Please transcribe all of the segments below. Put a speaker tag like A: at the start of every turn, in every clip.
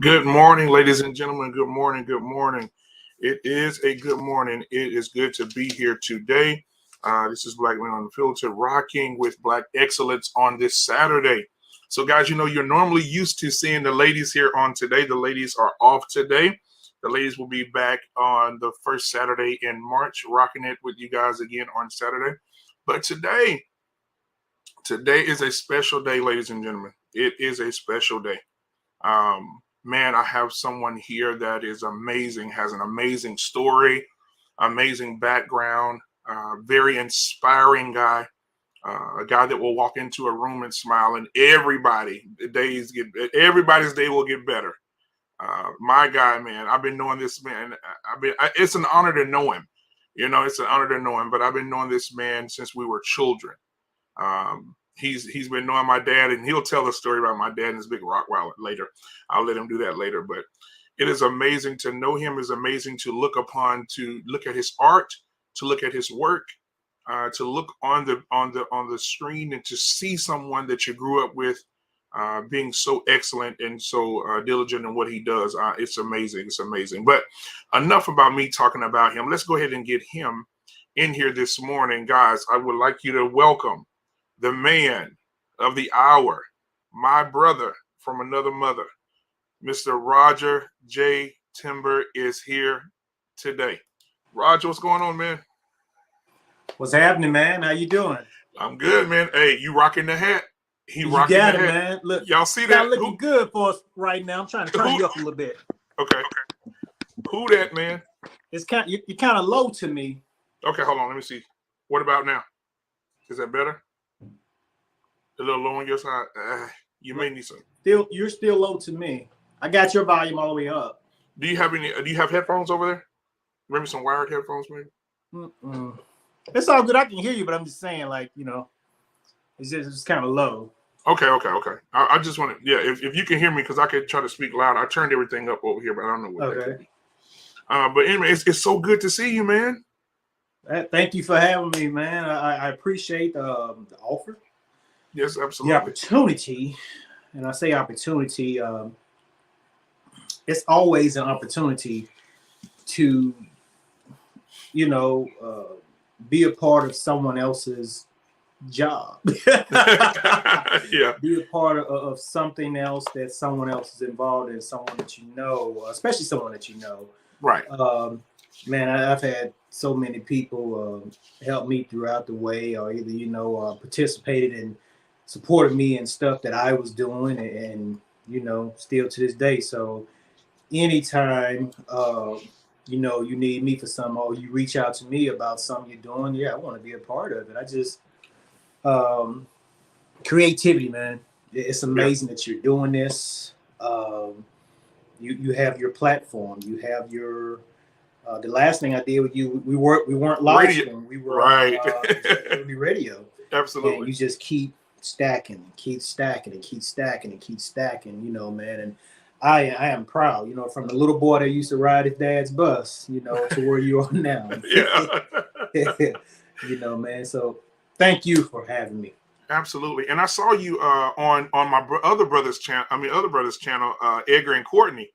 A: Good morning, ladies and gentlemen. Good morning. Good morning. It is a good morning. It is good to be here today. This is Black Men Unfiltered, rocking with Black excellence on this Saturday. So, guys, you're normally used to seeing the ladies here on today. The ladies are off today. The ladies will be back on the first Saturday in March, rocking it with you guys again on Saturday. But today is a special day, ladies and gentlemen. It is a special day. Man, I have someone here that is amazing, has an amazing story, amazing background, very inspiring guy, a guy that will walk into a room and smile, and everybody's day will get better. My guy, man, I've been knowing this man. It's an honor to know him. It's an honor to know him, but I've been knowing this man since we were children. He's been knowing my dad, and he'll tell a story about my dad and his big rock wallet later. I'll let him do that later. But it is amazing to know him. It's amazing to look at his art, to look at his work, to look on the screen and to see someone that you grew up with being so excellent and so diligent in what he does. It's amazing. It's amazing. But enough about me talking about him. Let's go ahead and get him in here this morning, guys. I would like you to welcome the man of the hour, my brother from another mother, Mr. Roger J. Timber is here today. Roger, what's going on, man?
B: What's happening, man? How you doing?
A: I'm good, man. Hey, you rocking the hat?
B: You got it, man. Look,
A: y'all see that?
B: Looking good for us right now. I'm trying to turn you up a little bit.
A: Okay. Who that, man?
B: It's you're kind of low to me.
A: Okay, hold on. Let me see. What about now? Is that better? A little low on your side. You may need some.
B: You're still low to me. I got your volume all the way up.
A: Do you have headphones over there? Maybe some wired headphones, maybe.
B: It's all good. I can hear you, but I'm just saying, it's just kind of low.
A: Okay. I just want to, if you can hear me, because I could try to speak loud. I turned everything up over here, but I don't know what that could be. But anyway, it's so good to see you, man.
B: Thank you for having me, man. I appreciate the offer.
A: Yes, absolutely.
B: The opportunity, and I say opportunity, it's always an opportunity to, be a part of someone else's job.
A: Yeah.
B: Be a part of something else that someone else is involved in, someone that you know, especially someone that you know.
A: Right.
B: Man, I've had so many people help me throughout the way, or either, participated and supported me in stuff that I was doing, and still to this day. So anytime, you need me for something, or you reach out to me about something you're doing, I want to be a part of it. I just, creativity, man. It's amazing that you're doing this. You have your platform. You have your, the last thing I did with you, we weren't live streaming. We were
A: right.
B: Radio.
A: Absolutely.
B: And you just keep stacking and keep stacking and keep stacking and keep stacking, man. And I am proud, from the little boy that used to ride his dad's bus, to where you are now.
A: Yeah.
B: Man. So thank you for having me.
A: Absolutely. And I saw you on my other brother's channel. Edgar and Courtney.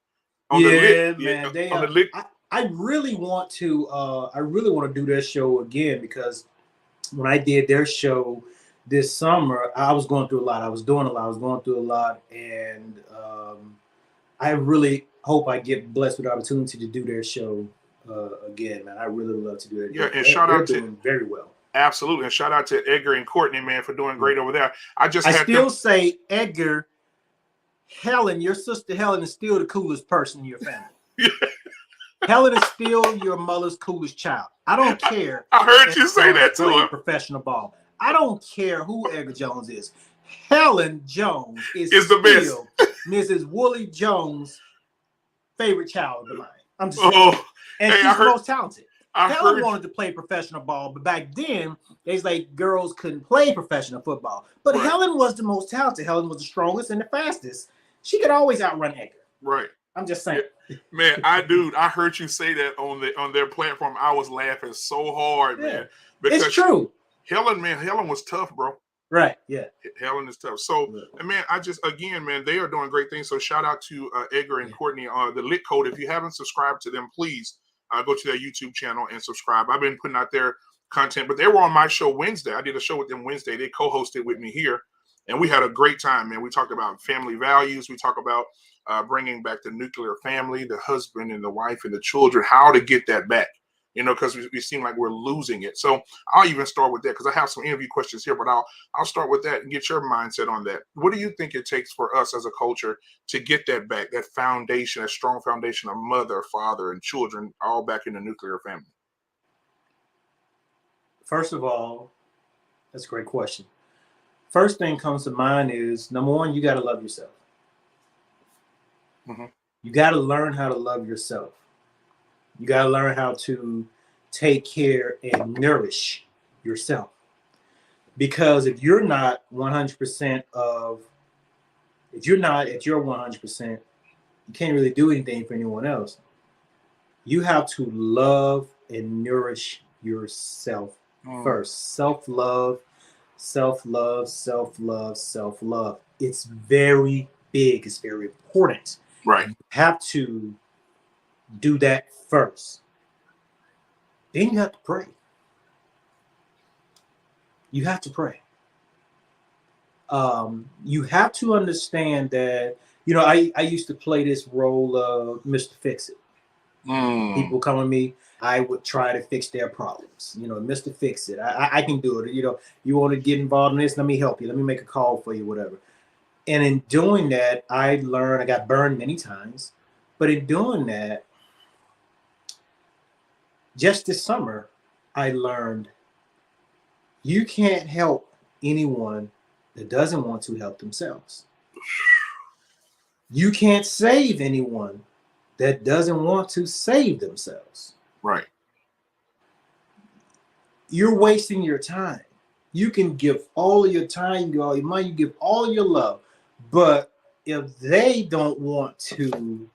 B: On the lit. I really want to do their show again, because when I did their show this summer, I was going through a lot. I was going through a lot. And I really hope I get blessed with the opportunity to do their show again, man. I really love to do it.
A: Yeah, and shout out to
B: doing very well.
A: Absolutely. And shout out to Edgar and Courtney, man, for doing great over there. I
B: still say, Edgar, Helen, your sister Helen is still the coolest person in your family. Helen is still your mother's coolest child. I don't care.
A: I heard you say that to him.
B: Professional ball. I don't care who Edgar Jones is. Helen Jones is
A: the best.
B: Mrs. Woolley Jones' favorite child of mine. I'm just saying. And she's the most talented. Helen wanted to play professional ball, but back then, they was like girls couldn't play professional football. But right. Helen was the most talented. Helen was the strongest and the fastest. She could always outrun Edgar.
A: Right.
B: I'm just saying.
A: Yeah. Man, I heard you say that on their platform. I was laughing so hard, man.
B: Because it's true.
A: Helen was tough, bro.
B: Right. Yeah.
A: Helen is tough. So, and man, again, man, they are doing great things. So shout out to Edgar and Courtney, the Lit Code. If you haven't subscribed to them, please go to their YouTube channel and subscribe. I've been putting out their content, but they were on my show Wednesday. I did a show with them Wednesday. They co-hosted with me here, and we had a great time, man. We talked about family values. We talked about bringing back the nuclear family, the husband and the wife and the children, how to get that back. Because we seem like we're losing it. So I'll even start with that because I have some interview questions here, but I'll start with that and get your mindset on that. What do you think it takes for us as a culture to get that back, that foundation, a strong foundation of mother, father, and children all back in the nuclear family?
B: First of all, that's a great question. First thing comes to mind is, number one, you got to love yourself.
A: Mm-hmm.
B: You got to learn how to love yourself. You got to learn how to take care and nourish yourself. Because if you're not 100% if you're not at your 100%, you can't really do anything for anyone else. You have to love and nourish yourself first. Self-love, self-love, self-love, self-love. It's very big. It's very important.
A: Right.
B: You have to do that first. Then you have to pray. You have to pray. You have to understand that, I used to play this role of Mr. Fix-It. People come to me, I would try to fix their problems. Mr. Fix-It. I can do it. You want to get involved in this? Let me help you. Let me make a call for you, whatever. And in doing that, I got burned many times. But in doing that, just this summer, I learned you can't help anyone that doesn't want to help themselves. You can't save anyone that doesn't want to save themselves.
A: Right.
B: You're wasting your time. You can give all of your time, you give all your money, you give all of your love. But if they don't want to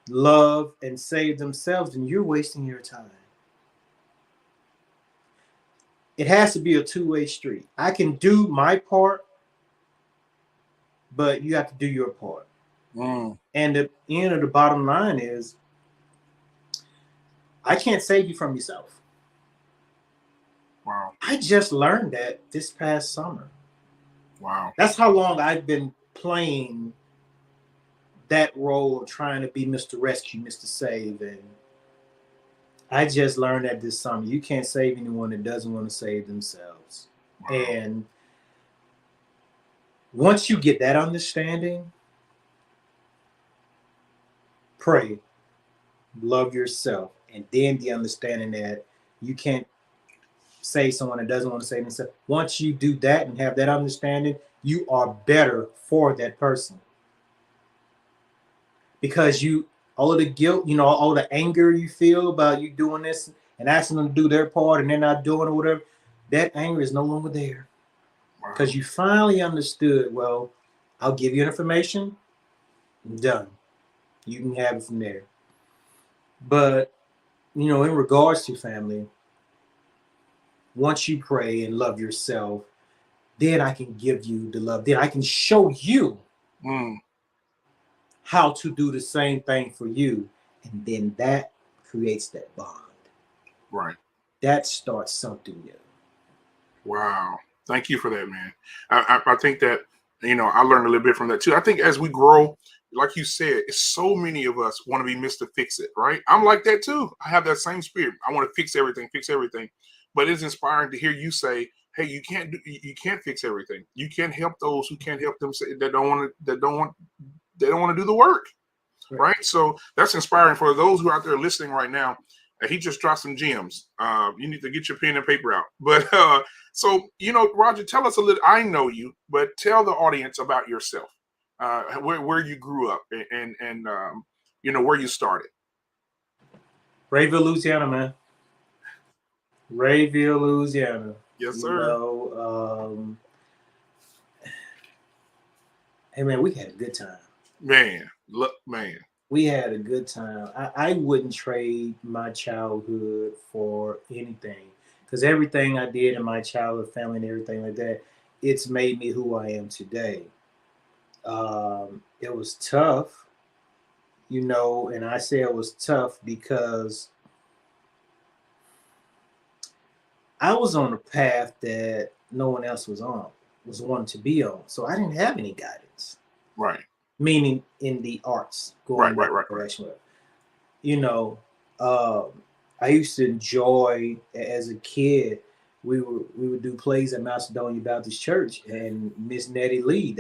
B: love and save themselves, then you're wasting your time. It has to be a two-way street. I can do my part, but you have to do your part. And the end of the bottom line is, I can't save you from yourself.
A: Wow.
B: I just learned that this past summer.
A: Wow.
B: That's how long I've been playing that role of trying to be Mr. Rescue, Mr. Save. And I just learned that this summer. You can't save anyone that doesn't want to save themselves. Wow. And once you get that understanding, pray, love yourself, and then the understanding that you can't save someone that doesn't want to save themselves. Once you do that and have that understanding, you are better for that person. Because all of the guilt, all the anger you feel about you doing this and asking them to do their part and they're not doing it or whatever, that anger is no longer there. Because you finally understood, well, I'll give you information, I'm done. You can have it from there. But, in regards to family, once you pray and love yourself, then I can give you the love. Then I can show you how to do the same thing for you. And then that creates that bond.
A: Right.
B: That starts something new.
A: Wow. Thank you for that, man. I think that, I learned a little bit from that too. I think as we grow, like you said, so many of us want to be Mr. Fix-It, right? I'm like that too. I have that same spirit. I want to fix everything. But it's inspiring to hear you say, hey, you can't fix everything. You can't help those who can't help themselves, that don't want to do the work. Right? So that's inspiring for those who are out there listening right now. He just dropped some gems. You need to get your pen and paper out. But so, Roger, tell us a little. I know you, but tell the audience about yourself, where you grew up and where you started.
B: Rayville, Louisiana, man. Rayville, Louisiana.
A: Yes, sir.
B: Hey, man, we had a good time.
A: Man.
B: We had a good time. I wouldn't trade my childhood for anything, because everything I did in my childhood, family and everything like that, it's made me who I am today. It was tough, and I say it was tough because I was on a path that no one else was wanting to be on. So I didn't have any guidance.
A: Right.
B: Meaning in the arts, going that direction. You know, I used to enjoy as a kid. We would do plays at Macedonia Baptist Church, and Miss Nettie Lee.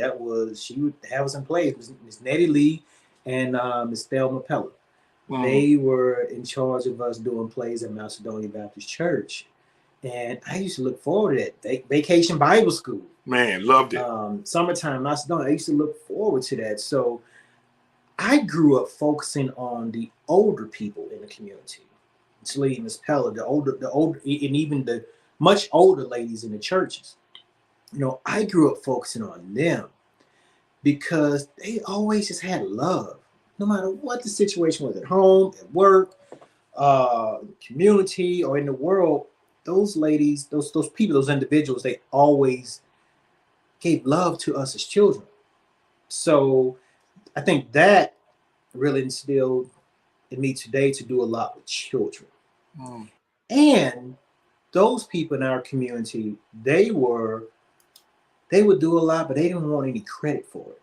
B: She would have us in plays. Miss Nettie Lee and Miss Thelma Pella. They were in charge of us doing plays at Macedonia Baptist Church. And I used to look forward to that. Vacation Bible School.
A: Man, loved it.
B: Summertime Macedonia. I used to look forward to that. So I grew up focusing on the older people in the community. Miss Lee, Miss Pella, the older, and even the much older ladies in the churches. I grew up focusing on them because they always just had love. No matter what the situation was, at home, at work, community, or in the world, those ladies, those people, those individuals, they always gave love to us as children. So I think that really instilled in me today to do a lot with children. And those people in our community, they would do a lot, but they didn't want any credit for it.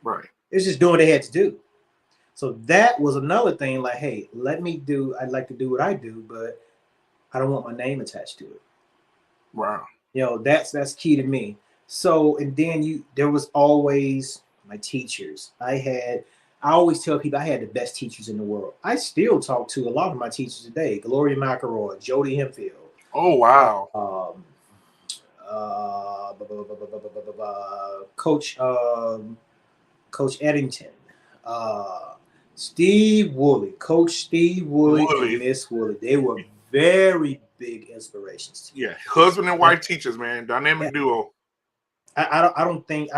A: Right.
B: It's just doing what they had to do. So that was another thing, like, hey, I'd like to do what I do, but I don't want my name attached to it.
A: Wow.
B: That's key to me. So, and then there was always my teachers. I always tell people I had the best teachers in the world. I still talk to a lot of my teachers today. Gloria McElroy, Jody Hempfield.
A: Oh, wow.
B: Coach Eddington. Steve Woolley, Coach Steve Woolley, and Miss Woolley. They were very big inspirations to me.
A: Yeah, husband and wife teachers, man, dynamic duo.
B: I don't think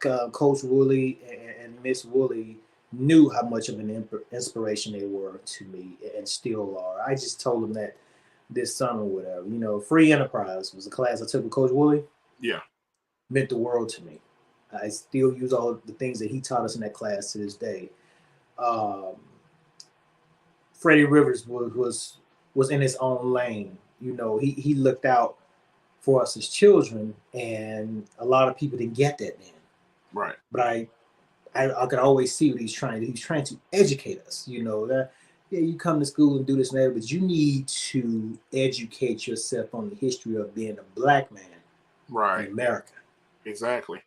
B: Coach Woolley and Miss Woolley knew how much of an inspiration they were to me and still are. I just told them that this summer, whatever. Free Enterprise was a class I took with Coach Woolley.
A: Yeah,
B: meant the world to me. I still use all the things that he taught us in that class to this day. Freddie Rivers was in his own lane. He looked out for us as children, and a lot of people didn't get that then.
A: Right.
B: But I could always see what he's trying to do. He's trying to educate us. That you come to school and do this and that, but you need to educate yourself on the history of being a black man,
A: right,
B: in America.
A: Exactly.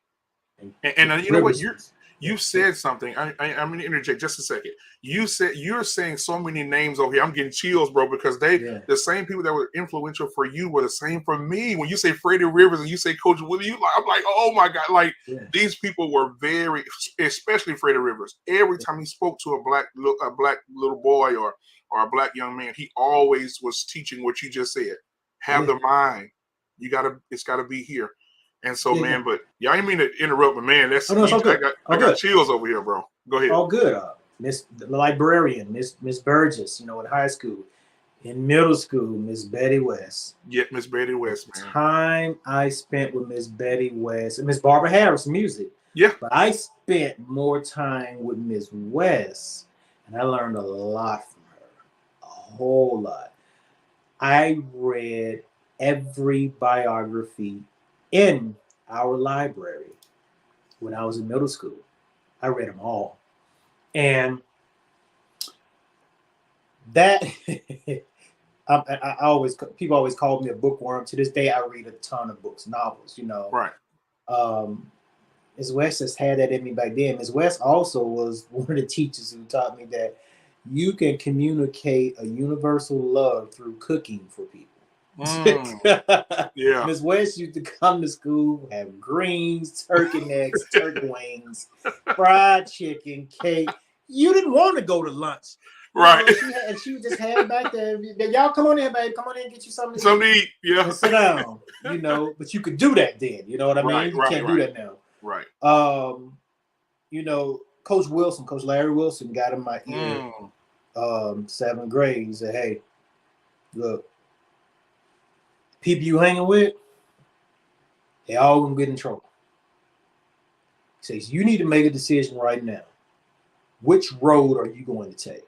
A: And you know what? You said something. I'm going to interject just a second. You're saying so many names over here. I'm getting chills, bro, because the same people that were influential for you were the same for me. When you say Freddie Rivers and you say Coach Willie, I'm like, oh my God! Like these people were very, especially Freddie Rivers. Every time he spoke to a black little boy or a black young man, he always was teaching what you just said. Have the mind. It's got to be here. And so, man, but I didn't mean to interrupt, but man, that's I got chills over here, bro. Go ahead.
B: All good. The librarian, Miss Burgess, in high school. In middle school, Miss Betty West.
A: Yeah, Miss Betty West, man.
B: Time I spent with Miss Betty West and Miss Barbara Harris, music.
A: Yeah.
B: But I spent more time with Miss West, and I learned a lot from her. A whole lot. I read every biography in our library when I was in middle school. I read them all. And that people always call me a bookworm. To this day, I read a ton of books, novels,
A: Right.
B: Ms. West has had that in me back then. Ms. West also was one of the teachers who taught me that you can communicate a universal love through cooking for people.
A: Yeah.
B: Ms. West used to come to school, have greens, turkey necks, turkey wings, fried chicken, cake. You didn't want to go to lunch.
A: Right.
B: She would just have it back there. Y'all come on in, babe. Come on in and get you something
A: to eat. Yeah.
B: And sit down. But you could do that then. You know what I mean? You can't do that now.
A: Right.
B: Coach Larry Wilson got in my ear 7th grade. He said, hey, look, people you hanging with, They all gonna get in trouble. He says, you need to make a decision right now. Which road are you going to take?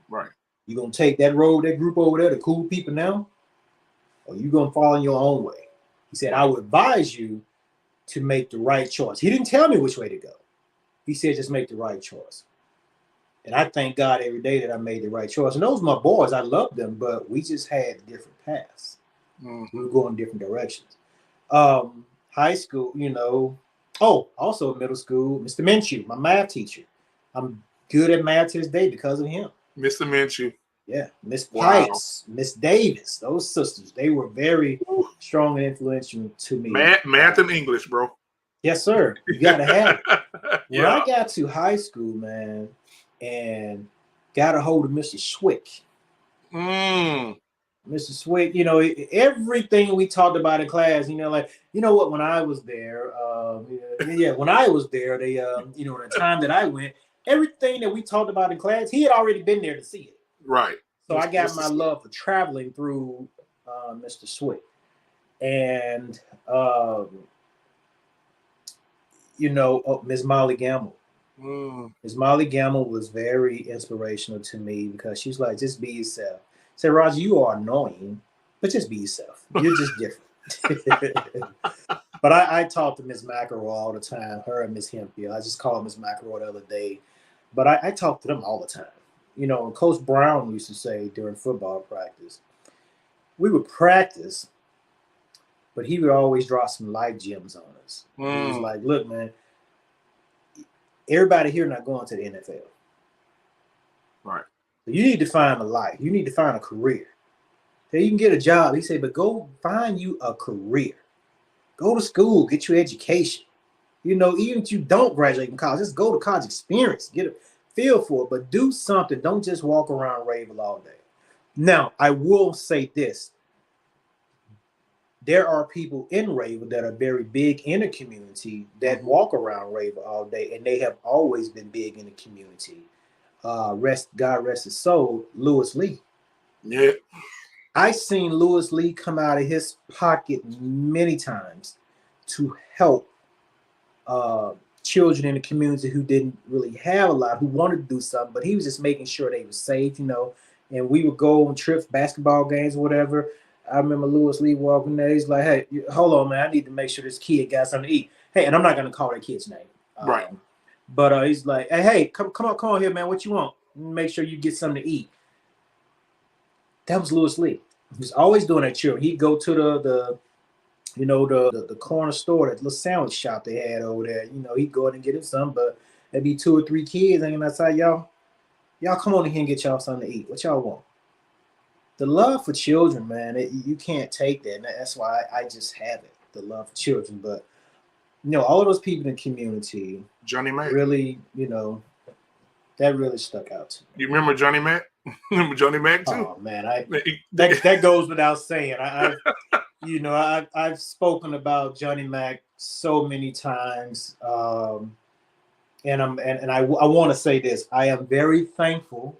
A: Right.
B: You gonna take that road, that group over there, the cool people now, or you gonna follow your own way? He said, I would advise you to make the right choice. He didn't tell me which way to go. He said, just make the right choice. And I thank God every day that I made the right choice. And those are my boys. I love them, but we just had different paths. We were going different directions. High school, also middle school, Mr. Minshew, my math teacher. I'm good at math to this day because of him.
A: Mr. Minshew.
B: Yeah. Miss Pikes, Miss Davis, those sisters, they were very strong and influential to me.
A: Math and English, bro.
B: Yes, sir. You got to have it. When I got to high school, man, and got a hold of Mr. Swick. Mr. Swick, everything we talked about in class, what, when I was there, when I was there, they, the time that I went, everything that we talked about in class, he had already been there to see it.
A: Right.
B: So I got my love for traveling through Mr. Swick. And, Ms. Molly Gamble. Ms. Molly Gamble was very inspirational to me because she's like, just be yourself. Say, Roger, you are annoying, but just be yourself. You're just different. But I talk to Ms. McElroy all the time, her and Ms. Hemphill. I just called Ms. McElroy the other day. But I talk to them all the time. Coach Brown used to say during football practice, we would practice, but he would always drop some life gems on us. He was like, look, man, everybody here not going to the NFL.
A: Right.
B: So you need to find a life. You need to find a career. So you can get a job. He said, but go find you a career. Go to school, get your education. Even if you don't graduate from college, just go to college experience, get a feel for it, but do something. Don't just walk around raving all day. Now, I will say this. There are people in Raven that are very big in the community that walk around Raven all day, and they have always been big in the community. God rest his soul, Lewis Lee.
A: Yeah.
B: I seen Lewis Lee come out of his pocket many times to help children in the community who didn't really have a lot, who wanted to do something, but he was just making sure they were safe, and we would go on trips, basketball games, whatever. I remember Lewis Lee walking there. He's like, hey, hold on, man. I need to make sure this kid got something to eat. Hey, and I'm not going to call that kid's name.
A: Right.
B: But he's like, hey, come on here, man. What you want? Make sure you get something to eat. That was Lewis Lee. He was always doing that children. He'd go to the corner store, that little sandwich shop they had over there. He'd go in and get him some, but there'd be 2 or 3 kids hanging outside. Y'all come on in here and get y'all something to eat. What y'all want? The love for children, man, you can't take that. And that's why I just have it, the love for children. But, all of those people in the community,
A: Johnny Mack.
B: Really, that really stuck out to me.
A: You remember Johnny Mack? Remember Johnny Mack too?
B: Oh, man, that goes without saying. I've spoken about Johnny Mack so many times. And I want to say this. I am very thankful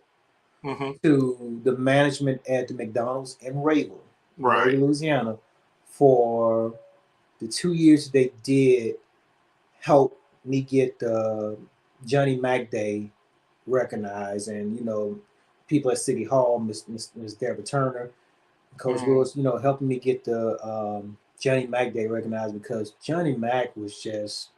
B: to the management at the McDonald's in Rayville, Louisiana, for the 2 years they did help me get the Johnny Mack Day recognized, and people at City Hall, Miss Deborah Turner, Coach Lewis, helping me get the Johnny Mack Day recognized, because Johnny Mack was just,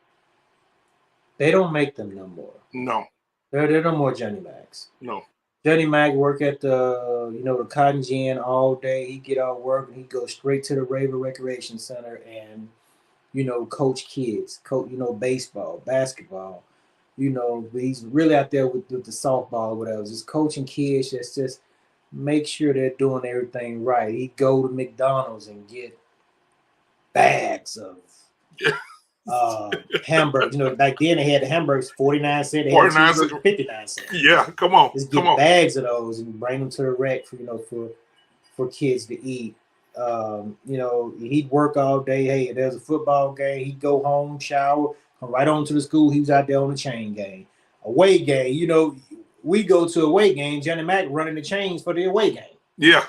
B: they don't make them no more.
A: No.
B: There are no more Johnny Macks.
A: No.
B: Johnny Mack work at the the Cotton Gin all day. He get out of work and he go straight to the Raven Recreation Center and coach kids, coach baseball, basketball. He's really out there with the softball or whatever, just coaching kids. Just make sure they're doing everything right. He go to McDonald's and get bags of hamburgers. Back then they had the hamburgers 49 cents,
A: 49 cents,
B: 59 cents.
A: Yeah, come on.
B: Just get bags of those and bring them to the rec for kids to eat. He'd work all day. Hey, if there's a football game, he'd go home, shower, come right on to the school. He was out there on the chain game. Away game, we go to away game, Johnny Mack running the chains for the away game.
A: Yeah.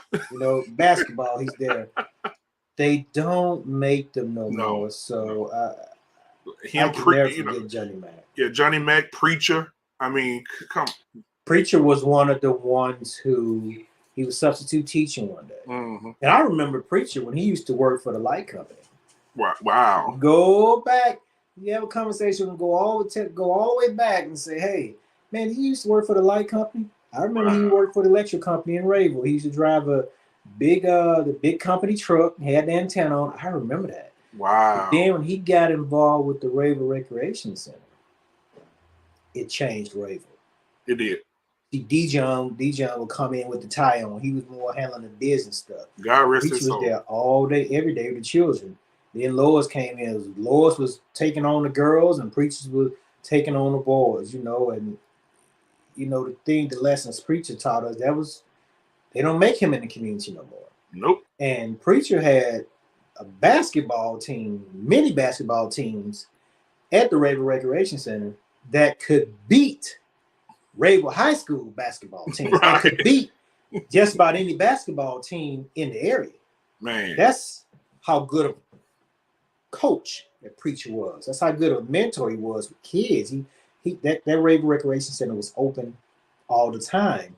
B: Basketball, he's there. They don't make them no
A: No,
B: more. So I
A: him,
B: can never
A: you know,
B: forget Johnny Mac.
A: yeah, Johnny Mac, Preacher. I mean, come.
B: Preacher was one of the ones who he was substitute teaching one day.
A: Mm-hmm.
B: And I remember Preacher when he used to work for the light company.
A: Wow.
B: Go back, you have a conversation and go all the way back and say, hey, man, he used to work for the light company. I remember he worked for the electric company in Rayville. He used to drive the big company truck, had the antenna on. I remember that.
A: Wow.
B: But then when he got involved with the Rayville Recreation Center, it changed Rayville.
A: It did.
B: See, Dijon would come in with the tie on. He was more handling the business stuff.
A: God rest his
B: Preacher was
A: soul.
B: there all day, every day with the children. Then Lois came in. Lois was taking on the girls, and Preachers was taking on the boys. And the lessons Preacher taught us, that was, they don't make him in the community no more.
A: Nope.
B: And Preacher had a basketball team, many basketball teams at the Rayville Recreation Center that could beat Rayville High School basketball team.
A: Right.
B: That could beat just about any basketball team in the area.
A: Man,
B: that's how good of a coach that Preacher was. That's how good of a mentor he was with kids. That Rayville Recreation Center was open all the time.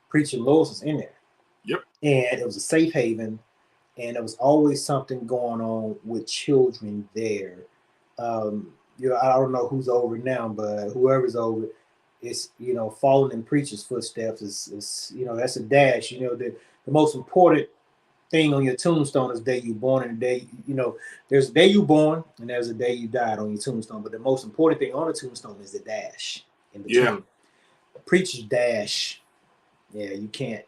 B: Preacher Lois was in there.
A: Yep.
B: And it was a safe haven, and there was always something going on with children there. I don't know who's over now, but whoever's over, it's following in Preacher's footsteps is that's a dash. The most important thing on your tombstone is the day you born, and the day there's a day you born and there's a day you died on your tombstone. But the most important thing on the tombstone is the dash in between.
A: Yeah.
B: Preacher's dash. Yeah, you can't.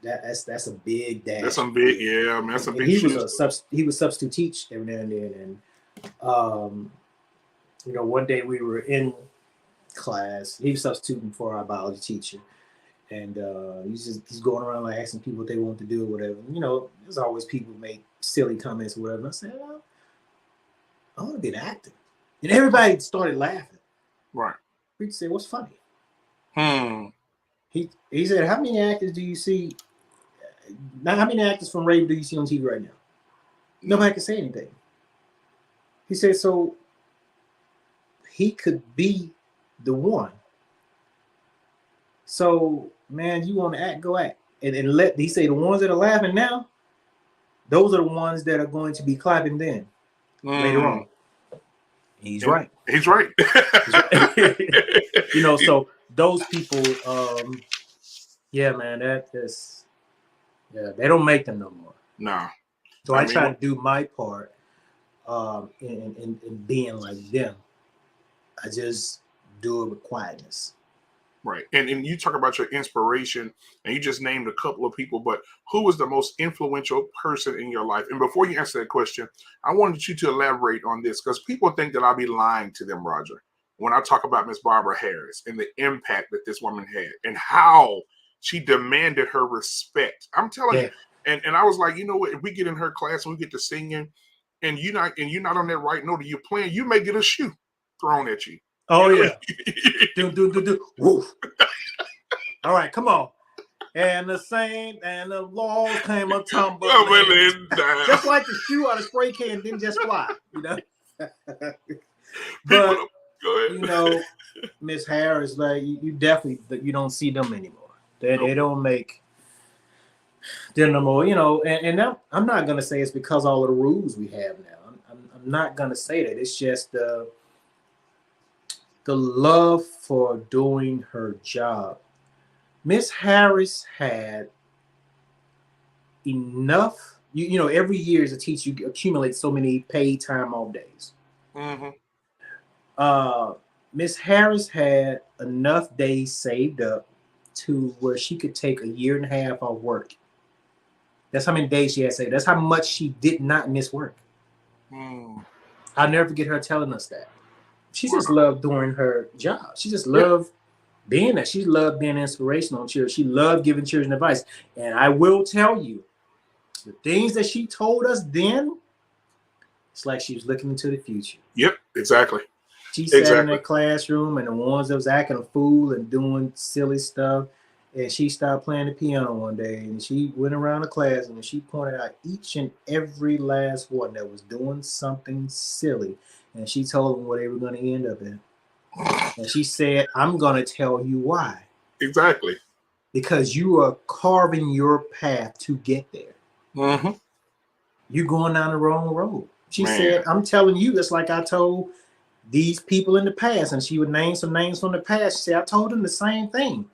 B: That's a big dash.
A: That's some big. Yeah, man, that's a big.
B: He was substitute teach every now and then, and one day we were in class. He was substituting for our biology teacher, and he's going around like asking people what they want to do or whatever. There's always people who make silly comments or whatever. And I said, I want to be an actor, and everybody started laughing.
A: Right.
B: Preacher said, "What's funny?"
A: He
B: said, "How many actors do you see? Now, how many actors from Rayville do you see on TV right now? Nobody can say anything." He said, "So he could be the one. So, man, you want to act, go act." And he say the ones that are laughing now, those are the ones that are going to be clapping then later on. He's right.
A: He's right.
B: So those people, yeah, man, they don't make them no more.
A: No.
B: So I try to do my part in being like them. I just do it with quietness.
A: Right. And you talk about your inspiration, and you just named a couple of people, but who was the most influential person in your life? And before you answer that question, I wanted you to elaborate on this, because people think that I'll be lying to them, Roger, when I talk about Miss Barbara Harris and the impact that this woman had and how she demanded her respect. I'm telling you. And I was like, you know what, if we get in her class and we get to singing and you're not on that right note, you're playing, you may get a shoe thrown at you.
B: Oh, yeah. do. Woof. All right, come on. And the walls came a tumbling. Just like the shoe out of spray can didn't just fly, But,
A: go ahead.
B: Miss Harris, like, you definitely, you don't see them anymore. They don't make them no more, and now I'm not going to say it's because all of the rules we have now. I'm not going to say that. It's just the love for doing her job. Miss Harris had enough, every year as a teacher, you accumulate so many paid time off days. Miss Harris had enough days saved up to where she could take a year and a half off work. That's how many days she had saved. That's how much she did not miss work. I'll never forget her telling us that. She just loved doing her job. She just loved being there. She loved being inspirational to children. She loved giving children advice. And I will tell you, the things that she told us then, it's like she was looking into the future.
A: Yep, exactly.
B: She sat in that classroom, and the ones that was acting a fool and doing silly stuff, And she started playing the piano one day, and she went around the class and she pointed out each and every last one that was doing something silly, and she told them where they were going to end up in. And she said, "I'm going to tell you why.
A: Exactly.
B: Because you are carving your path to get there.
A: Mm-hmm.
B: You're going down the wrong road." She
A: Man.
B: said, "I'm telling you, it's like I told these people in the past," and she would name some names from the past. She said, "I told them the same thing.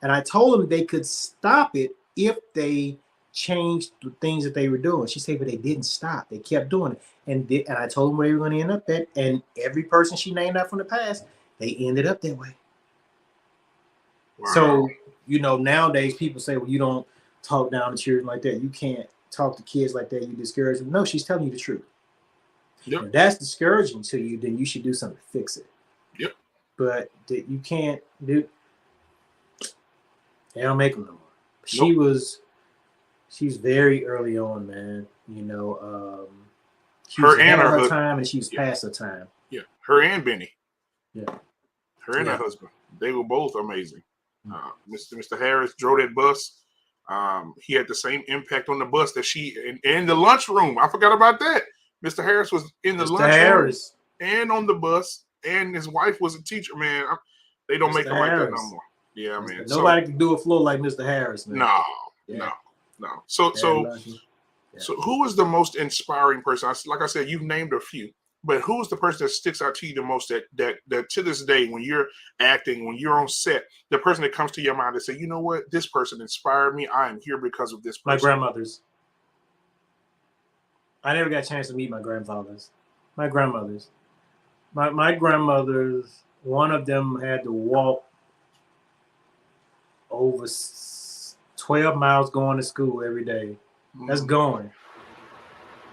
B: And I told them they could stop it if they changed the things that they were doing." She said, "But they didn't stop. They kept doing it." And I told them where they were going to end up at. And every person she named out from the past, they ended up that way. Wow. So, nowadays people say, well, you don't talk down to children like that. You can't talk to kids like that. You discourage them. No, she's telling you the truth. Yep. If that's discouraging to you, then you should do something to fix it.
A: Yep.
B: But you can't do. They don't make them no more. Nope. She's very early on, man. She was ahead of her time, and she was past her time.
A: Yeah, her and Benny.
B: Yeah,
A: her and her husband. They were both amazing. Mr. Harris drove that bus. He had the same impact on the bus that she in the lunchroom. I forgot about that. Mr. Harris was in the lunchroom and on the bus, and his wife was a teacher. Man, they don't make them like that no more. Yeah, man.
B: Nobody can do a flow like Mr. Harris, man.
A: No. So who is the most inspiring person? Like I said, you've named a few. But who's the person that sticks out to you the most that to this day, when you're acting, when you're on set, the person that comes to your mind and say, you know what, this person inspired me. I am here because of this person.
B: My grandmothers. I never got a chance to meet my grandfathers. My grandmothers. My grandmothers, one of them had to walk over 12 miles going to school every day. That's going.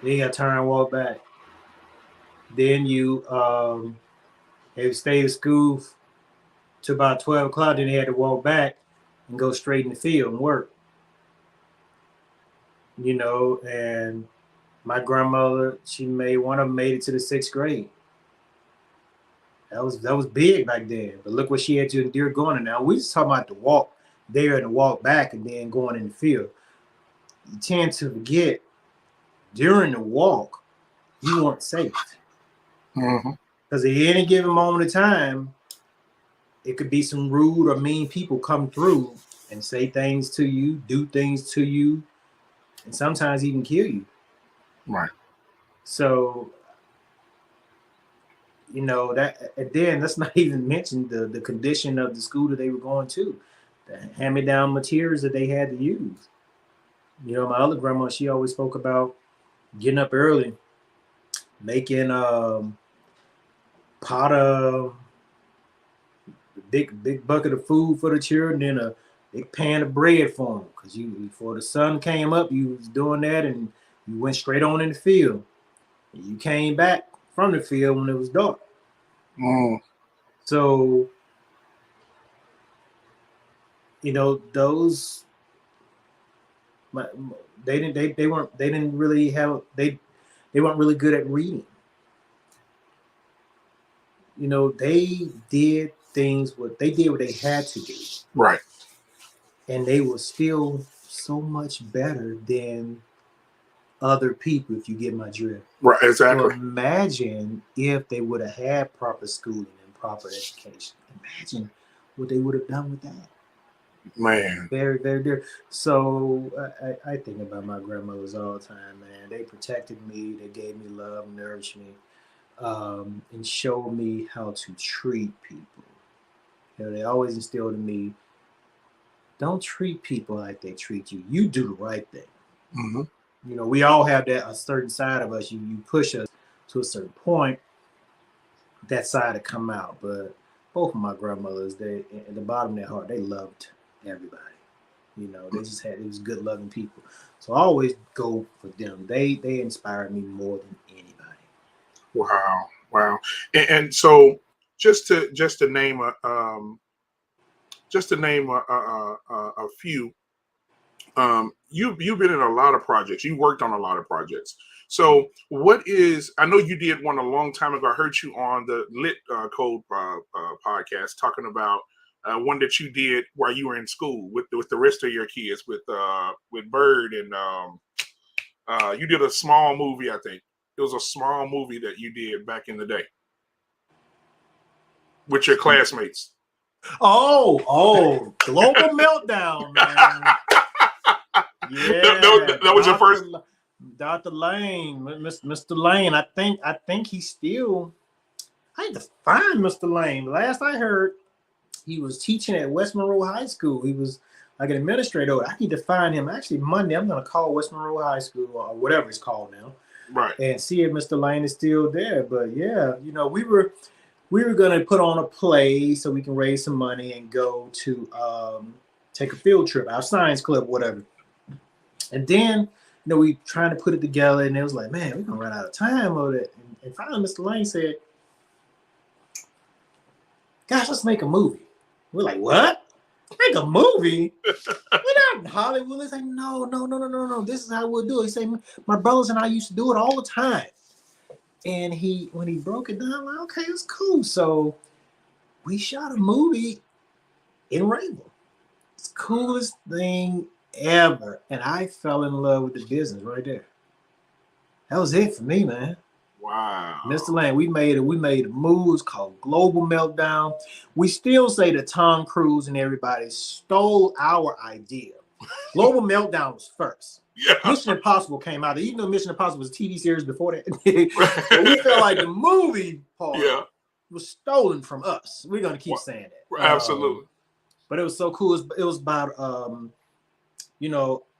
B: Then you got to turn and walk back. Then you they stayed at school to about 12 o'clock. Then they had to walk back and go straight in the field and work. And my grandmother, one of them made it to the 6th grade. That was big back then. But look what she had to endure going in. Now we just talking about the walk there and the walk back and then going in the field. You tend to forget during the walk, you weren't safe. Because at any given moment of time, it could be some rude or mean people come through and say things to you, do things to you, and sometimes even kill you.
A: Right.
B: So, that, and then let's not even mention the condition of the school that they were going to, the hand-me-down materials that they had to use. My other grandma, she always spoke about getting up early, making pot of big bucket of food for the children and a big pan of bread for them. Because before the sun came up, you was doing that and you went straight on in the field. And you came back from the field when it was dark. So, those they weren't really good at reading. They did what they had to do.
A: Right.
B: And they were still so much better than other people, if you get my drift.
A: Right, exactly.
B: So imagine if they would have had proper schooling and proper education. Imagine what they would have done with that.
A: Man.
B: Very, very dear. So I think about my grandmothers all the time, man. They protected me. They gave me love, nourished me, and showed me how to treat people. They always instilled in me, don't treat people like they treat you. You do the right thing.
A: Mm-hmm.
B: We all have a certain side of us. You push us to a certain point, that side to come out. But both of my grandmothers, they at the bottom of their heart, they loved everybody. They just it was good loving people. So I always go for them. They inspired me more than anybody.
A: Wow. And so just to name a few. You've been in a lot of projects. You worked on a lot of projects. So I know you did one a long time ago. I heard you on the Lit Code podcast talking about one that you did while you were in school with the rest of your kids, with Bird and you did a small movie. I think it was a small movie that you did back in the day with your classmates.
B: Oh, Global Meltdown, man. Yeah,
A: that was your first.
B: Dr. Lane, Mr. Lane. I think he's still. I had to find Mr. Lane. Last I heard, he was teaching at West Monroe High School. He was like an administrator. I need to find him. Actually, Monday, I'm going to call West Monroe High School or whatever it's called now,
A: right,
B: and see if Mr. Lane is still there. But yeah, we were going to put on a play so we can raise some money and go to take a field trip, our science club, whatever. And then, we trying to put it together, and it was like, man, we're going to run out of time with it. And finally, Mr. Lane said, gosh, let's make a movie. We're like, what? Make a movie? We're not in Hollywood. He's like, no. This is how we'll do it. He said, my brothers and I used to do it all the time. And when he broke it down, I'm like, okay, it's cool. So we shot a movie in Rainbow. It's the coolest thing ever. And I fell in love with the business right there. That was it for me, man.
A: Wow.
B: Mr. Lane, we made a movie. It's called Global Meltdown. We still say that Tom Cruise and everybody stole our idea. Global Meltdown was first.
A: Yeah.
B: Mission Impossible came out. Even though Mission Impossible was a TV series before that, but we felt like the movie part was stolen from us. We're gonna keep saying that.
A: Absolutely.
B: But it was so cool. It was about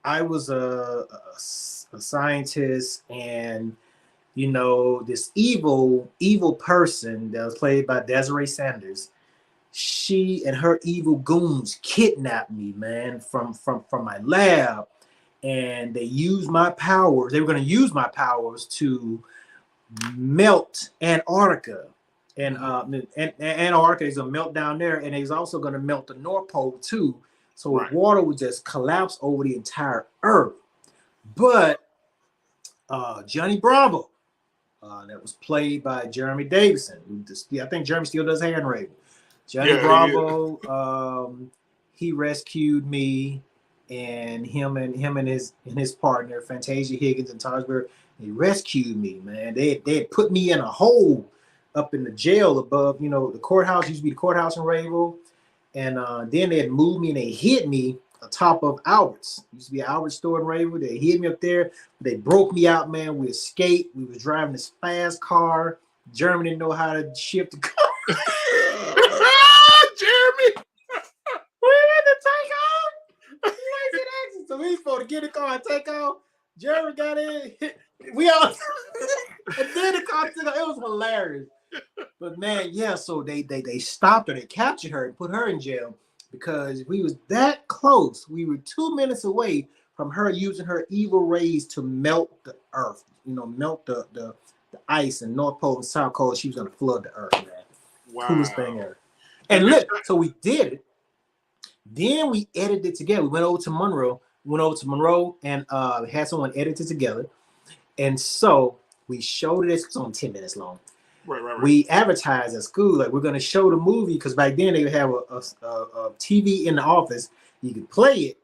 B: I was a scientist, and this evil person that was played by Desiree Sanders, she and her evil goons kidnapped me, man, from my lab, and they used my powers. They were going to use my powers to melt Antarctica, and Antarctica is going to melt down there, and it's also going to melt the North Pole too. So water would just collapse over the entire Earth. But Johnny Bravo, that was played by Jeremy Davidson. I think Jeremy still does Hand Raven. Johnny Bravo, he rescued me, and him and his partner, Fantasia Higgins and Tajberg, they rescued me, man. They had put me in a hole up in the jail above, the courthouse. Used to be the courthouse in Rayville. And then they had moved me and they hid me atop of Albert's. Used to be an Albert's store in Rayville. They hid me up there. They broke me out, man. We escaped. We was driving this fast car. Jeremy didn't know how to shift the car.
A: Jeremy!
B: We had to take off. So we supposed to get the car and take off. Jeremy got in. We all and then the car took off. It was hilarious. But man, yeah, so they stopped her, they captured her and put her in jail because we was that close. We were 2 minutes away from her using her evil rays to melt the earth, melt the ice in North Pole and South Pole. She was gonna flood the earth, man.
A: Wow.
B: Coolest thing ever. And look, so we did it. Then we edited it together. We went over to Monroe and had someone edit it together. And so we showed it. It's only 10 minutes long.
A: Right.
B: We advertised at school like we're going to show the movie because back then they would have a TV in the office. You could play it,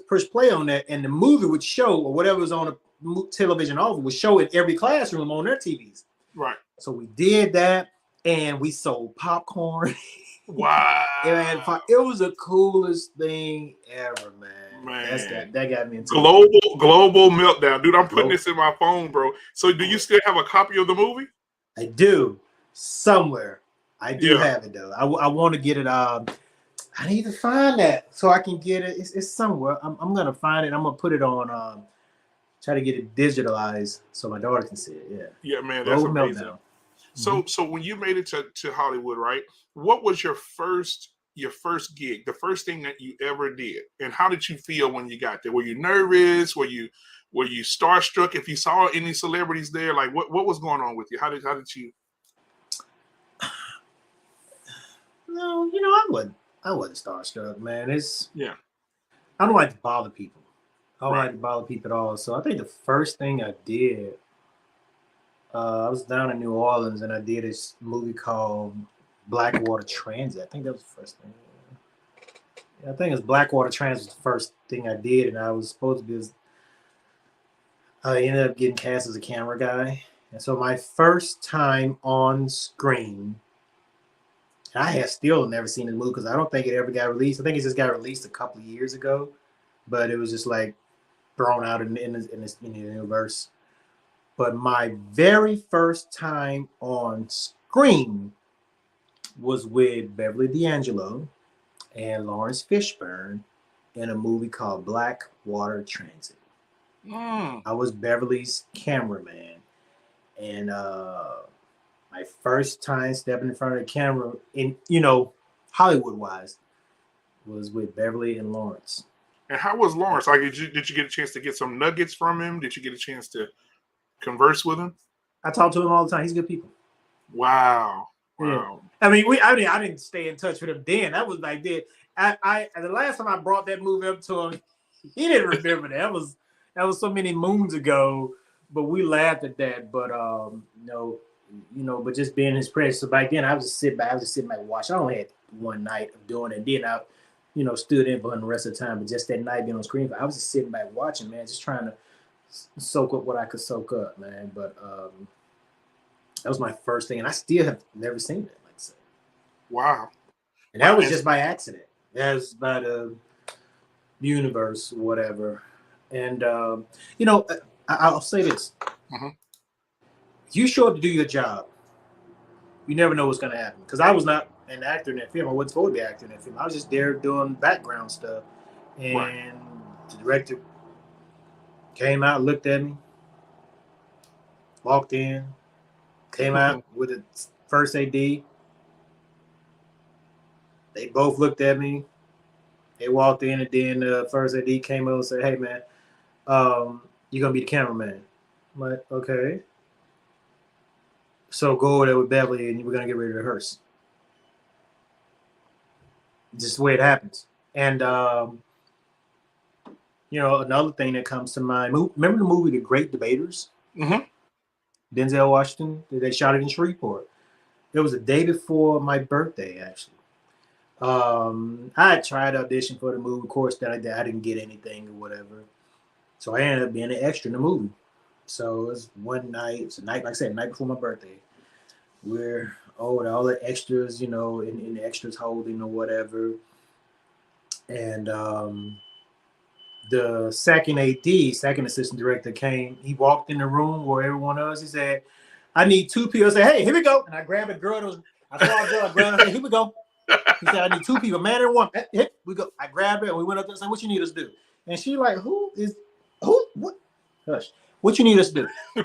B: push play on that, and the movie would show, or whatever was on the television office would show in every classroom on their TVs.
A: Right.
B: So we did that, and we sold popcorn.
A: Wow.
B: And it was the coolest thing ever, man. That got me into
A: global meltdown, dude. I'm putting this in my phone, bro. So do you still have a copy of the movie?
B: I do, somewhere. I do have it though. I want to get it. I need to find that so I can get it. It's somewhere. I'm gonna find it. I'm gonna put it on. Try to get it digitalized so my daughter can see it. Yeah.
A: Yeah, man, that's amazing.
B: Meltdown.
A: So when you made it to Hollywood, right? What was your first gig? The first thing that you ever did, and how did you feel when you got there? Were you nervous? Were you starstruck? If you saw any celebrities there, like what was going on with you? How did you?
B: No, I wasn't starstruck, man. I don't like to bother people. I don't like to bother people at all. So I think the first thing I did, I was down in New Orleans and I did this movie called Blackwater Transit. I think that was the first thing. I think it's Blackwater Trans was the first thing I did, and I was supposed to be. I ended up getting cast as a camera guy, and so my first time on screen, I have still never seen the movie because I don't think it ever got released. I think it just got released a couple of years ago, but it was just like thrown out in the universe. But my very first time on screen was with Beverly D'Angelo and Lawrence Fishburne in a movie called Blackwater Transit. I was Beverly's cameraman, and my first time stepping in front of the camera, in Hollywood wise, was with Beverly and Lawrence.
A: And how was Lawrence? Like, did you get a chance to get some nuggets from him? Did you get a chance to converse with him?
B: I talk to him all the time. He's good people.
A: Wow.
B: Yeah. I mean, I didn't stay in touch with him then. That was like the last time I brought that movie up to him, he didn't remember that. That was so many moons ago. But we laughed at that. But but just being in his presence. So back then, I was just sitting back and watching. I only had one night of doing it. And then I, stood in for him the rest of the time. But just that night being on screen, I was just sitting back watching, man, just trying to soak up what I could soak up, man. But that was my first thing, and I still have never seen it. Like I said,
A: wow.
B: And that was just by accident. That was by the universe, whatever. And I'll say this: if you show up to do your job, you never know what's going to happen. Because I was not an actor in that film. I wasn't supposed to be an actor in that film. I was just there doing background stuff, and the director came out, looked at me, walked in. Came out with the first AD. They both looked at me. They walked in, and then the first AD came over and said, "Hey, man, you're gonna be the cameraman." I'm like, "Okay." So go over there with Beverly, and we're gonna get ready to rehearse. Just the way it happens. And another thing that comes to mind. Remember the movie The Great Debaters? Denzel Washington. They shot it in Shreveport. It was the day before my birthday, actually. I had tried to audition for the movie. Of course, that I didn't get anything or whatever. So I ended up being an extra in the movie. So it was one night. It's a night, like I said, night before my birthday. We're all the extras, in the extras holding or whatever. And the second assistant director came. He walked in the room where everyone was. He said, "I need 2 people." I said, "Hey, here we go." And I grabbed a girl. I saw a girl. I grabbed her. Hey, here we go. He said, "I need 2 people, man and woman." Here we go. I grabbed her and we went up there and said, "What you need us to do?" And she like, "Who? What? Hush. What you need us to do?"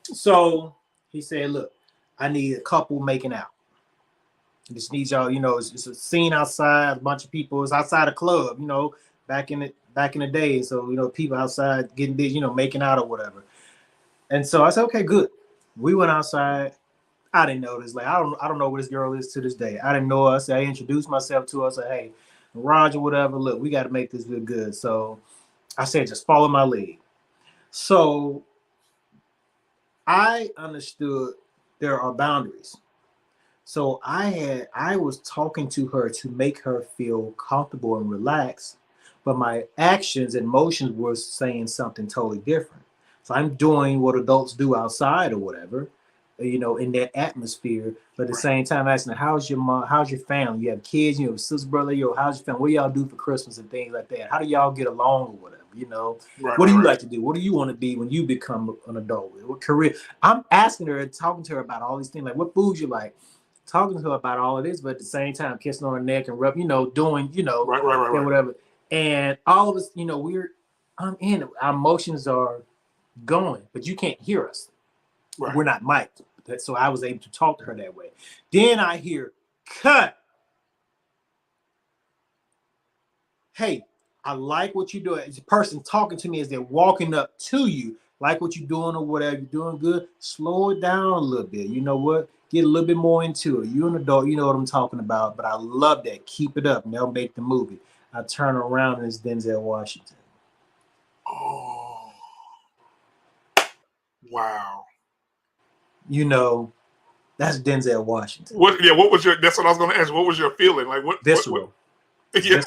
B: So he said, "Look, I need a couple making out. Just need y'all, it's a scene outside, a bunch of people. It's outside a club, back in the day. So, people outside getting busy, making out or whatever." And so I said, "Okay, good." We went outside. I didn't know this. Like, I don't know what this girl is to this day. I didn't know her. I introduced myself to her. I said, "Hey, Roger, whatever. Look, we got to make this look good." So I said, "Just follow my lead." So I understood there are boundaries. So I was talking to her to make her feel comfortable and relaxed, but my actions and motions were saying something totally different. So I'm doing what adults do outside or whatever, in that atmosphere. But at the same time, asking her, "How's your mom? How's your family? You have kids, you have a sister, brother, how's your family? What do y'all do for Christmas and things like that? How do y'all get along or whatever? What do you like to do? What do you want to be when you become an adult? What career?" I'm asking her, talking to her about all these things, like what foods you like. Talking to her about all of this, but at the same time, kissing on her neck and rub, doing,
A: right.
B: whatever. And all of us, I'm in it. Our emotions are going, but you can't hear us. Right. We're not mic'd. So I was able to talk to her that way. Then I hear, "Cut. Hey, I like what you're doing." It's a person talking to me as they're walking up to you. Like what you're doing or whatever. You're doing good. Slow it down a little bit. You know what? Get a little bit more into it. You're an adult. You know what I'm talking about. But I love that. Keep it up. And they'll make the movie. I turn around and it's Denzel Washington.
A: Oh. Wow.
B: That's Denzel Washington.
A: What was your? That's what I was going to ask. What was your feeling? Like what?
B: Visceral.
A: Yeah.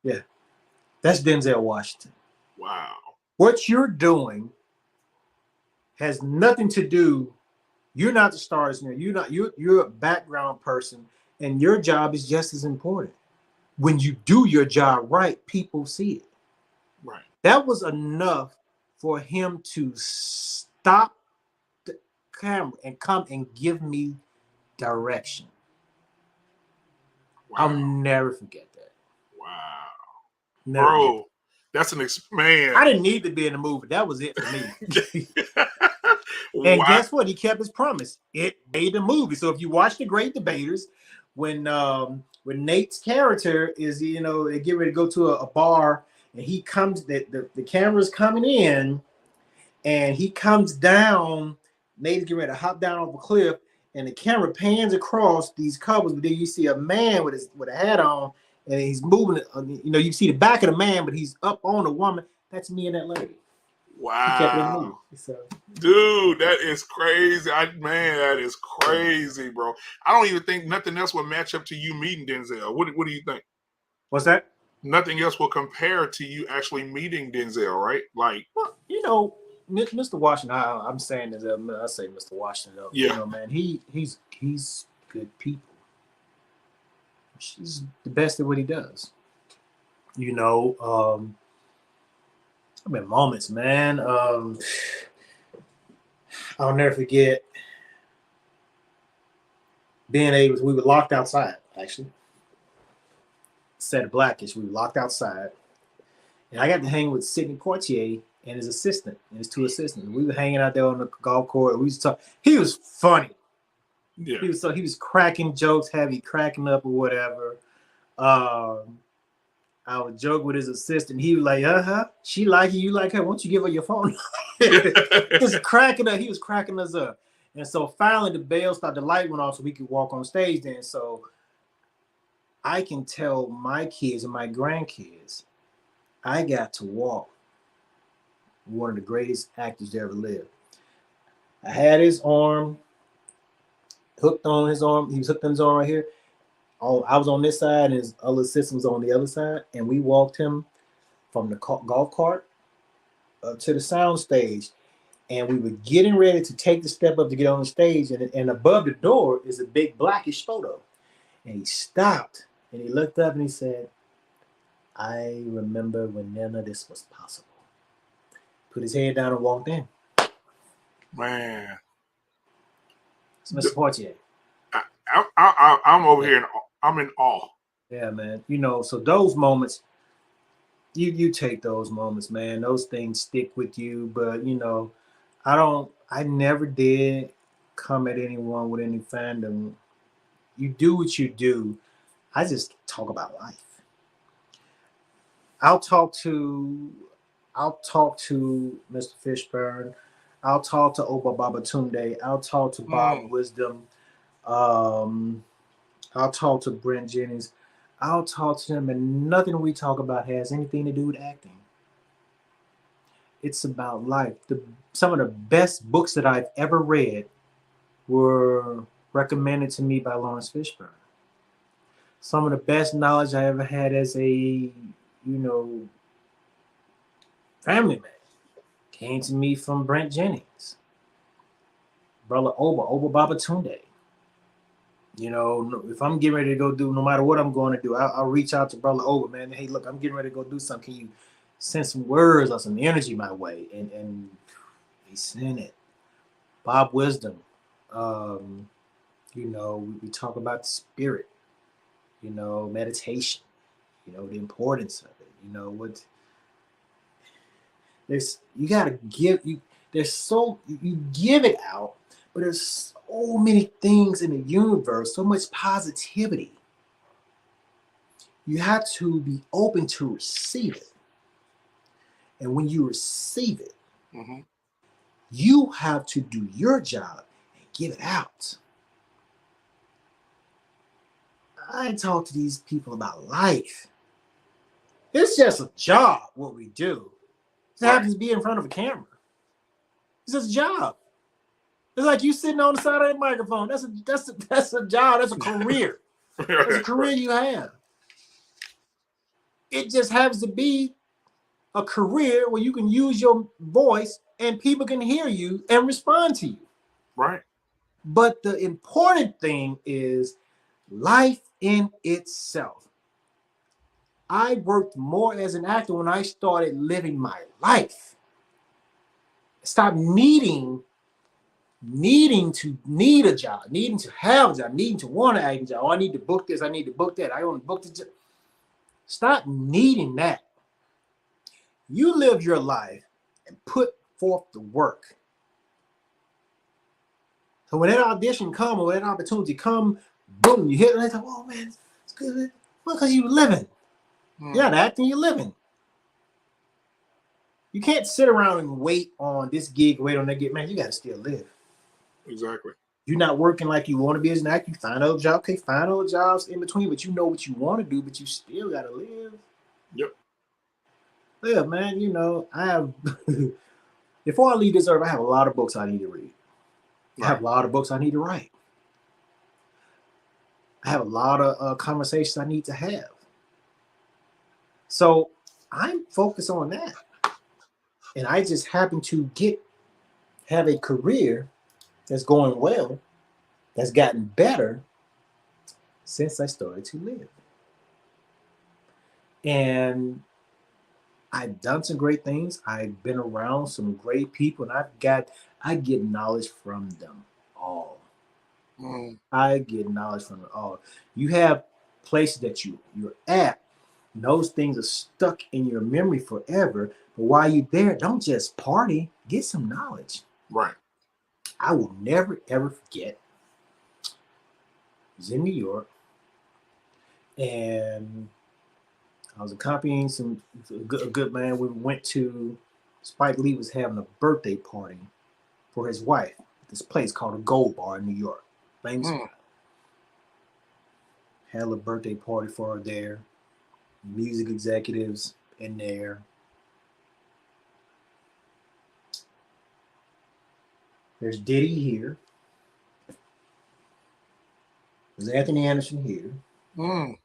B: Yeah. That's Denzel Washington.
A: Wow.
B: What you're doing has nothing to do. You're not the stars in there. You're a background person, and your job is just as important. When you do your job right, people see it.
A: Right.
B: That was enough for him to stop the camera and come and give me direction.
A: Wow.
B: I'll never forget that.
A: Wow.
B: Never
A: Bro, that's man.
B: I didn't need to be in the movie. That was it for me. And
A: Wow.
B: guess what? He kept his promise. It made the movie. So if you watch The Great Debaters, when Nate's character is, they get ready to go to a bar, and he comes, the camera's coming in, and he comes down. Nate's getting ready to hop down off a cliff, and the camera pans across these couples, but then you see a man with a hat on, and he's moving. You see the back of the man, but he's up on the woman. That's me and that lady. He kept it in the movie.
A: Wow.
B: So.
A: Dude, that is crazy. That is crazy, bro. I don't even think nothing else will match up to you meeting Denzel. What do you think?
B: What's that?
A: Nothing else will compare to you actually meeting Denzel, right? Like,
B: well, Mr. Washington. I'm saying this. I say Mr. Washington.
A: Yeah.
B: Man, he's good people. She's the best at what he does. I mean, moments, man. I'll never forget being able. We were locked outside. Actually, set of Blackish. We were locked outside, and I got to hang with Sidney Poitier and his assistant and his two assistants. We were hanging out there on the golf course. We used to talk. He was funny.
A: Yeah.
B: He was cracking jokes, heavy cracking up or whatever. I would joke with his assistant. He was like, she like you like her. Why don't you give her your phone? Just cracking up. He was cracking us up. And so finally the bell stopped, the light went off so we could walk on stage then. So I can tell my kids and my grandkids, I got to walk one of the greatest actors that ever lived. I had his arm hooked on his arm. He was hooked on his arm right here. I was on this side, and his other assistant was on the other side, and we walked him from the golf cart to the sound stage, and we were getting ready to take the step up to get on the stage, and above the door is a big Blackish photo, and he stopped, and he looked up, and he said, I remember when none of this was possible. Put his head down and walked in.
A: Man.
B: It's Mr. Poitier.
A: I'm over here, I'm in awe.
B: Yeah, man. So those moments, you take those moments, man. Those things stick with you. But I never did come at anyone with any fandom. You do what you do. I just talk about life. I'll talk to Mr. Fishburne. I'll talk to Oba Babatunde. I'll talk to Bob Wisdom. I'll talk to Brent Jennings. I'll talk to them, and nothing we talk about has anything to do with acting. It's about life. Some of the best books that I've ever read were recommended to me by Lawrence Fishburne. Some of the best knowledge I ever had as a, family man came to me from Brent Jennings, Brother Oba Babatunde. If I'm getting ready to go do, no matter what I'm going to do, I'll reach out to Brother Oba, man. Hey, look, I'm getting ready to go do something. Can you send some words or some energy my way? And he sent it. Bob Wisdom, we talk about the spirit, meditation, the importance of it, you got to give, you give it out, but there's so many things in the universe, so much positivity. You have to be open to receive it. And when you receive it, you have to do your job and give it out. I talk to these people about life. It's just a job, what we do. It happens to be in front of a camera. It's just a job. It's like you sitting on the side of that microphone. That's a job. That's a career. That's a career you have. It just happens to be a career where you can use your voice and people can hear you and respond to you.
A: Right.
B: But the important thing is life in itself. I worked more as an actor when I started living my life. Stop needing to need a job, needing to have a job, needing to want to act a job. Oh, I need to book this, I need to book that. I want to book this. Stop needing that. You live your life and put forth the work. So when that audition come or that opportunity come, boom, you hit it. Like, oh man, it's good. Well, because you're living. You're not acting, you're living. You can't sit around and wait on this gig, wait on that gig. Man, you got to still live.
A: Exactly.
B: You're not working like you want to be as an actor. You find other jobs. Okay, find other jobs in between, but you know what you want to do, but you still got to live.
A: Yep.
B: Yeah, man, you know, I have, before I leave this earth, I have a lot of books I need to read. I have a lot of books I need to write. I have a lot of conversations I need to have. So I'm focused on that. And I just happen to have a career that's going well, that's gotten better since I started to live. And I've done some great things. I've been around some great people, and I get knowledge from them all. I get knowledge from them all. You have places that you're at, and those things are stuck in your memory forever. But while you're there, don't just party, get some knowledge.
A: Right.
B: I will never, ever forget. I was in New York, and I was accompanying a good man. We went to, Spike Lee was having a birthday party for his wife at this place called a Gold Bar in New York. Famous guy. Had a birthday party for her there. Music executives in there. There's Diddy here. There's Anthony Anderson here.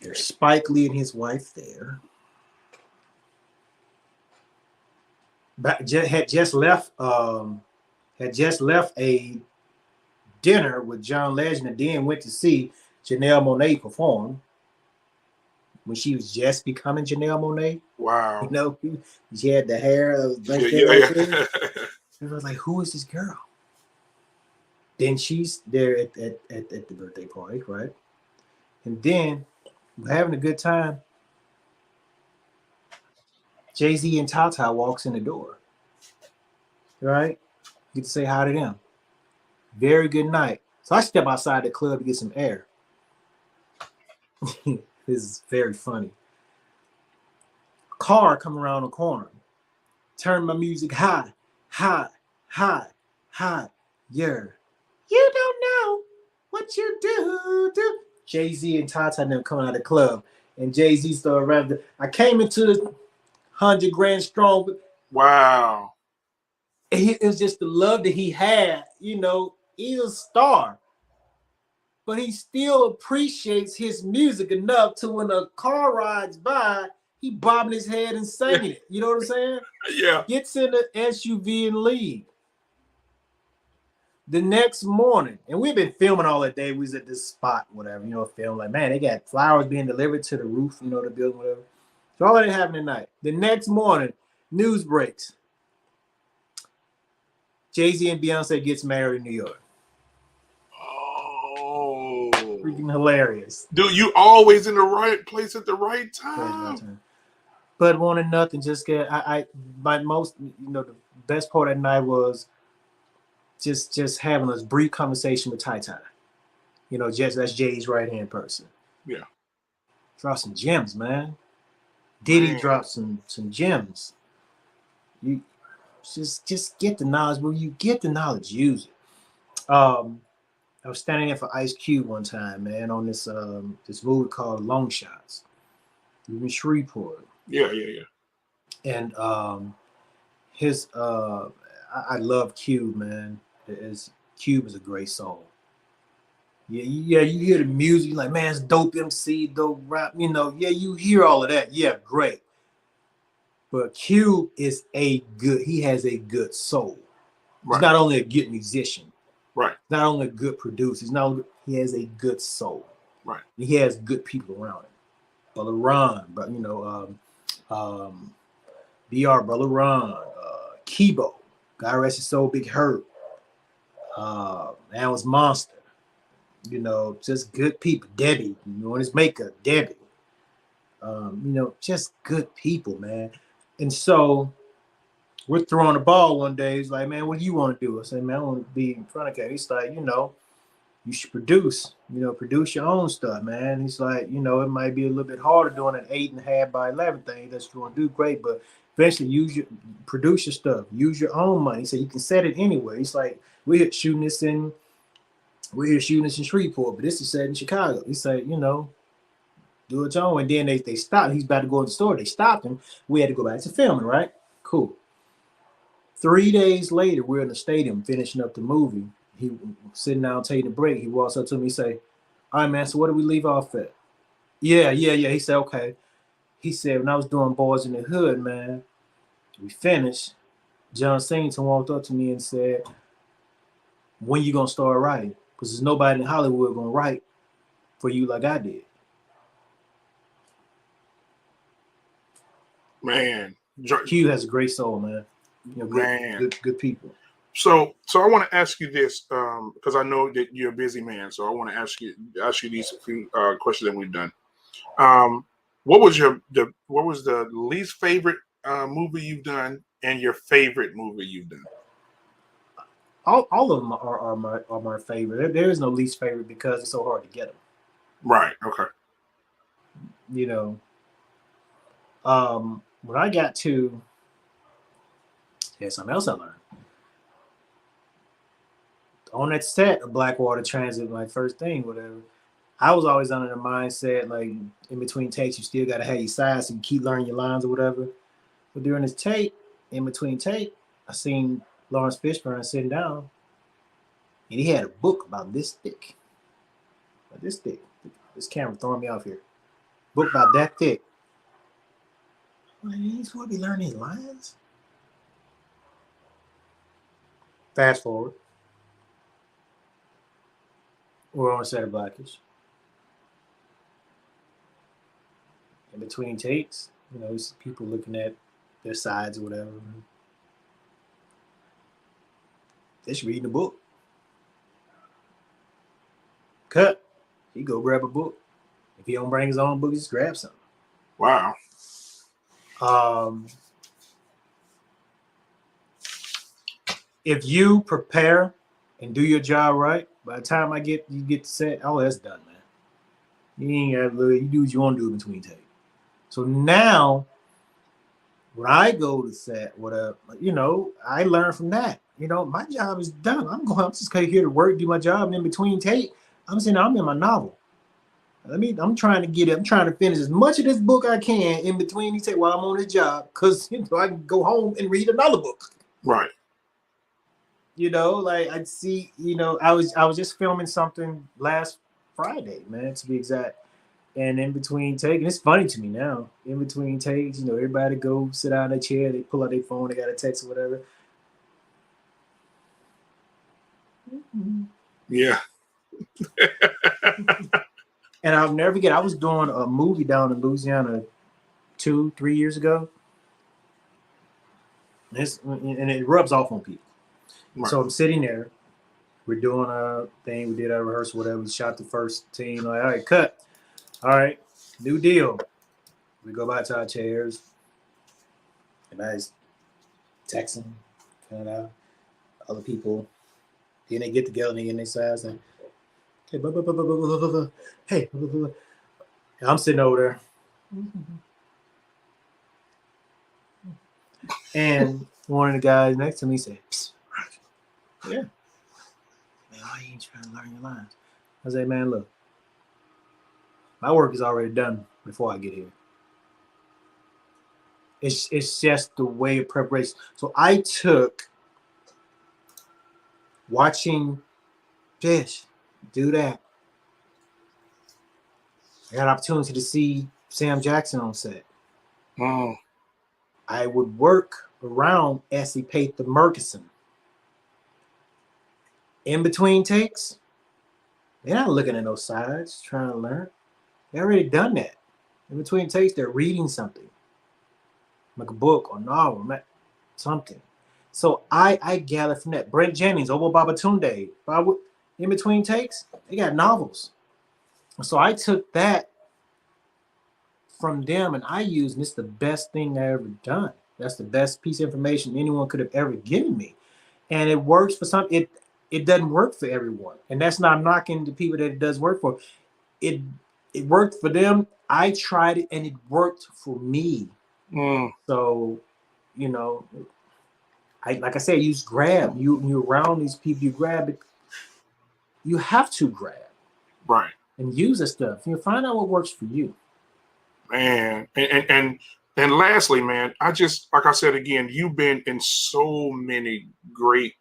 B: There's Spike Lee and his wife there. But had just left a dinner with John Legend, and then went to see Janelle Monáe perform when she was just becoming Janelle Monáe.
A: Wow.
B: You know, she had the hair like that right there. And I was like, who is this girl? Then she's there at the birthday party, right? And then we're having a good time. Jay-Z and Tata walks in the door. Right? Get to say hi to them. Very good night. So I step outside the club to get some air. This is very funny. Car come around the corner. Turn my music high, high, high, high. Yeah. You don't know what you do. Jay-Z and Tata and them coming out of the club. And Jay-Z started rapping. I came into the 100 grand strong.
A: Wow.
B: It was just the love that he had. You know, he's a star. But he still appreciates his music enough to when a car rides by, he bobbing his head and singing it. You know what I'm saying?
A: Yeah.
B: Gets in the SUV and leave. The next morning, and we've been filming all that day. We was at this spot, whatever, you know, film like, man, they got flowers being delivered to the roof, you know, the building, whatever. So all that happened tonight. The next morning, news breaks. Jay-Z and Beyonce gets married in New York.
A: Oh.
B: Freaking hilarious.
A: Dude, you always in the right place at the right time.
B: But wanted nothing, just get my most, you know, the best part of that night was just having a brief conversation with Ty. You know, that's Jay's right hand person.
A: Yeah.
B: Drop some gems, man. Diddy dropped some gems. You just get the knowledge. When you get the knowledge, use it. I was standing there for Ice Cube one time, man, on this movie called Long Shots. We in Shreveport.
A: Yeah.
B: And I love Cube, man. Cube is a great soul. Yeah, you hear the music, you're like, man, it's dope MC, dope rap, you know, yeah, you hear all of that. Yeah, great. But Q he has a good soul. He's
A: Right.
B: not only a good musician,
A: Right.
B: not only a good producer, he has a good soul.
A: Right.
B: He has good people around him. Brother Ron, but BR, Brother Ron, Kibo, God rest his soul, Big Hurt, that was Monster. You know, just good people. Debbie, you know, on his makeup, Debbie. You know, just good people, man. And so we're throwing the ball one day. He's like, man, what do you want to do? I said, man, I want to be in front of Kevin. He's like, you know, you should produce, you know, produce your own stuff, man. He's like, you know, it might be a little bit harder doing an 8.5 by 11 thing. That's going to do great, but eventually produce your stuff, use your own money. So you can set it anywhere. He's like, we're shooting this in Shreveport, but this is set in Chicago. He said, you know, do it your own. And then they stopped. He's about to go to the store. They stopped him. We had to go back to filming, right? Cool. 3 days later, we're in the stadium finishing up the movie. He sitting down taking a break. He walks up to me. He say, all right, man, so what do we leave off at? Yeah. He said, okay. He said, when I was doing Boys in the Hood, man, we finished. John Singleton walked up to me and said, when you going to start writing? Because there's nobody in Hollywood going to write for you like I did.
A: Man.
B: Q has a great soul, man. You know, good people.
A: So I want to ask you this, because I know that you're a busy man. So I want to ask you these few questions that we've done. What was the least favorite movie you've done, and your favorite movie you've done?
B: All of them are my favorite. There is no least favorite because it's so hard to get them.
A: Right. Okay.
B: You know, when I got to, there's something else I learned. On that set of Blackwater Transit, my first thing, whatever, I was always under the mindset, like, in between takes, you still got to have your sides so you keep learning your lines or whatever. But during this tape, in between tape, I seen Lawrence Fishburne sitting down, and he had a book about this thick. About this thick. This camera throwing me off here. Book about that thick. Like, he's supposed to be learning his lines? Fast forward. We're on a set of Blackish. In between takes, you know, people looking at their sides or whatever. Just reading a book. Cut. He go grab a book. If he don't bring his own book, just grab something.
A: Wow.
B: If you prepare and do your job right, by the time you get to set, oh, that's done, man. You ain't got to, you do what you want to do in between takes. So now, when I go to set, whatever, you know, I learn from that. You know, my job is done. I'm just here to work, do my job, and in between take, I'm saying I'm in my novel. I'm trying to finish as much of this book I can in between these take while I'm on this job, because you know I can go home and read another book.
A: Right.
B: You know, like I'd see, you know, I was just filming something last Friday, man, to be exact. And in between takes, it's funny to me now. In between takes, you know, everybody go sit down in their chair, they pull out their phone, they got a text or whatever.
A: Yeah.
B: And I'll never forget, I was doing a movie down in Louisiana 2-3 years ago. And it rubs off on people. Right. So I'm sitting there. We're doing a thing. We did our rehearsal, whatever. We shot the first scene. Like, all right, cut. All right, new deal. We go back to our chairs. And I was texting, kind of other people. Then they get together and they get in their sides. Like, hey, blah, blah, blah, blah, blah, blah, blah. Hey, blah, blah, blah. And I'm sitting over there. And one of the guys next to me said, psst, yeah. Man, why you ain't trying to learn your lines? I said, man, look, my work is already done before I get here. It's just the way of preparation. So I took watching Fish do that I got an opportunity to see Sam Jackson on set.
A: Mm.
B: I would work around Essie Pate the Murkison. In between takes, they're not looking at those sides, trying to learn. They already done that. In between takes, they're reading something, like a book or novel, something. So I gather from that. Brent Jennings, Obo Babatunde, in between takes, they got novels. So I took that from them and I used, and it's the best thing I ever done. That's the best piece of information anyone could have ever given me. And it works for some. It doesn't work for everyone, and that's not knocking the people that it does work for. It worked for them. I tried it, and it worked for me.
A: Mm.
B: So, you know, like I said, you just grab. You're around these people. You grab it. You have to grab
A: Right.
B: and use this stuff. You find out what works for you.
A: Man, and lastly, man, I just, like I said again, you've been in so many great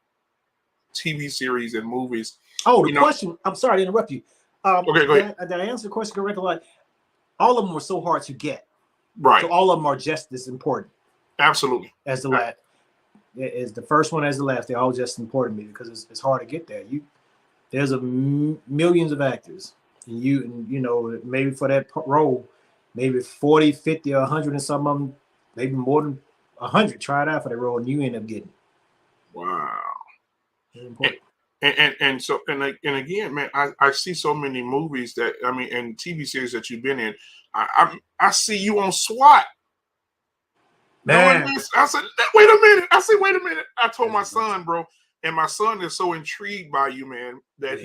A: TV series and movies.
B: Oh, the
A: You know,
B: question. I'm sorry to interrupt you.
A: okay, go ahead.
B: Did I answer the question correctly? All of them were so hard to get.
A: Right.
B: So all of them are just as important.
A: Absolutely.
B: As the last, is the first one as the last. They're all just as important to me because it's hard to get there. There's millions of actors, and you know maybe for that role, maybe 40, 50, or 100 and some of them, maybe more than 100 tried out for that role, and you end up getting.
A: Wow.
B: Very important.
A: And so again, man, I see so many movies that and TV series that you've been in. I see you on SWAT.
B: Man,
A: I said, wait a minute. Wait a minute. I told my son, bro, and my son is so intrigued by you, man, that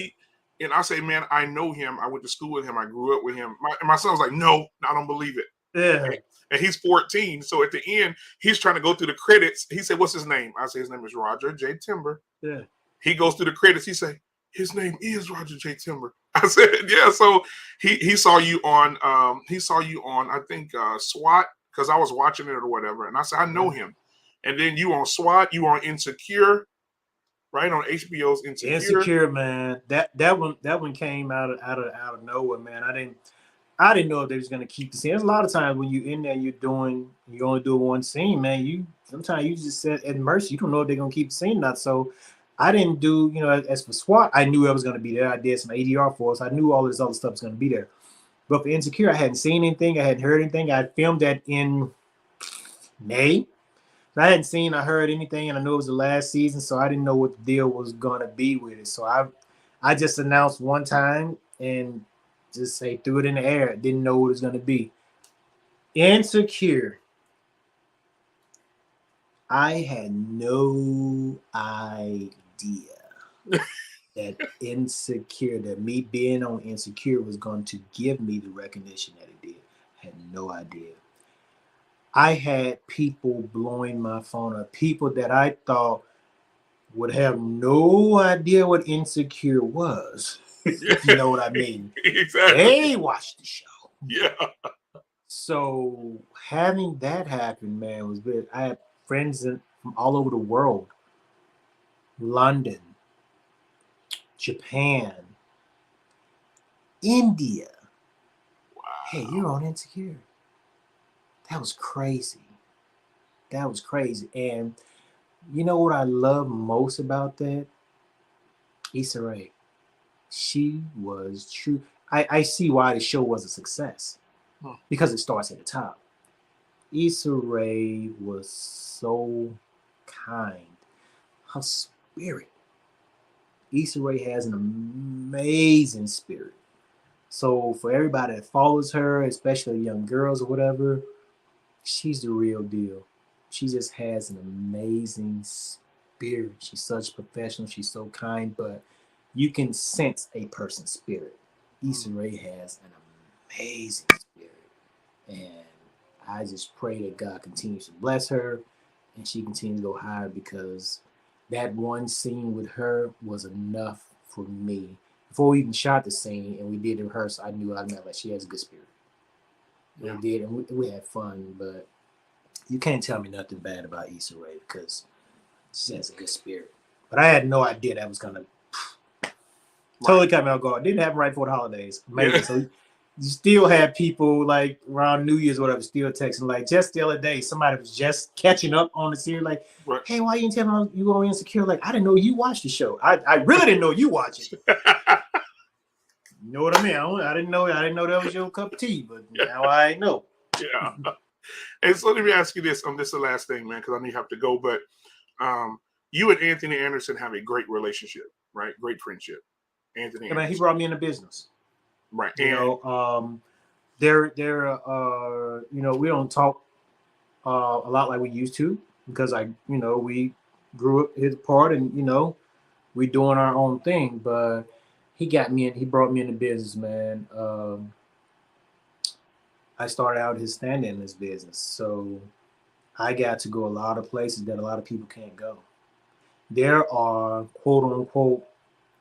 A: and I say, man, I know him. I went to school with him. I grew up with him. My son was like, no, I don't believe it.
B: Yeah.
A: And he's 14. So at the end, he's trying to go through the credits. He said, what's his name? I said, his name is Roger J. Timber.
B: Yeah.
A: He goes through the credits. He said, his name is Roger J. Timber. I said, yeah. So he saw you on I think SWAT, because I was watching it or whatever. And I said, I know him. And then you on SWAT, you on Insecure, right? On HBO's Insecure.
B: Insecure, man. That one came out of nowhere, man. I didn't know if they was gonna keep the scene. There's a lot of times when you in there, you only do one scene, man. Sometimes you just sit at mercy. You don't know if they're gonna keep the scene or not. So I didn't do, as for SWAT, I knew I was gonna be there. I did some ADR for us. I knew all this other stuff was gonna be there. But for Insecure, I hadn't seen anything. I hadn't heard anything. I filmed that in May. I hadn't seen or heard anything, and I knew it was the last season, so I didn't know what the deal was gonna be with it. So I just announced one time and just threw it in the air. Didn't know what it was gonna be. Insecure. I had no idea that me being on Insecure was going to give me the recognition that it did. I had no idea. I had people blowing my phone up, people that I thought would have no idea what Insecure was. If you know what I mean.
A: Exactly.
B: They watched the show.
A: Yeah.
B: So having that happen, man, was good. I had friends from all over the world. London, Japan, India.
A: Wow.
B: Hey, you're on Insecure. That was crazy. And you know what I love most about that? Issa Rae. She was true. I see why the show was a success. Because it starts at the top. Issa Rae was so kind. Her spirit. Issa Rae has an amazing spirit. So for everybody that follows her, especially young girls or whatever, she's the real deal. She just has an amazing spirit. She's such a professional. She's so kind, but you can sense a person's spirit. Issa Rae has an amazing spirit. And I just pray that God continues to bless her and she continues to go higher, because that one scene with her was enough for me. Before we even shot the scene and we did the rehearsal, I knew automatically she has a good spirit. Yeah. We did, and we had fun, but you can't tell me nothing bad about Issa Rae because she has a good spirit. But I had no idea that was going to totally cut me off guard. Didn't happen right before the holidays. Maybe. So you still have people like around New Year's or whatever still texting. Like just the other day, somebody was just catching up on the series. Like,
A: Right.
B: hey, why you didn't tell me you were Insecure? Like, I didn't know you watched the show. I really didn't know you watched it. You know what I mean? I didn't know that was your cup of tea, but now I know.
A: Yeah. And so let me ask you this. This is the last thing, man, because I know you have to go. But you and Anthony Anderson have a great relationship, right? Great friendship. Anthony
B: Yeah, man, he
A: Anderson.
B: brought me into business.
A: Right.
B: You know, they're you know, we don't talk a lot like we used to because we grew up his part and we doing our own thing. But he brought me into business, man. I started out his stand in this business, so I got to go a lot of places that a lot of people can't go. There are quote unquote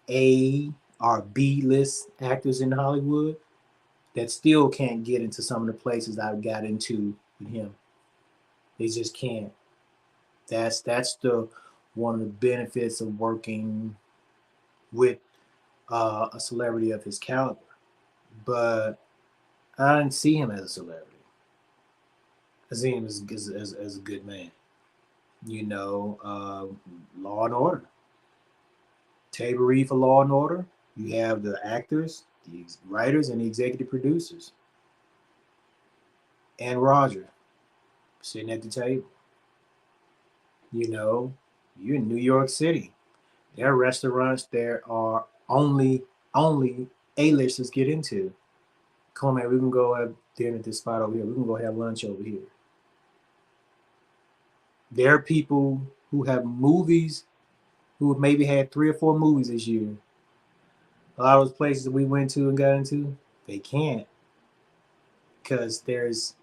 B: A or B list actors in Hollywood that still can't get into some of the places I've got into with him. They just can't. That's the one of the benefits of working with a celebrity of his caliber. But I didn't see him as a celebrity. I see him as a good man. Law and Order. Tabor Reed for Law and Order. You have the actors, the writers, and the executive producers. And Roger sitting at the table. You're in New York City. There are restaurants there are only A-listers get into. Come on, man, we can go have dinner at this spot over here. We can go have lunch over here. There are people who have movies who have maybe had 3 or 4 movies this year. A lot of those places that we went to and got into, they can't. Because there's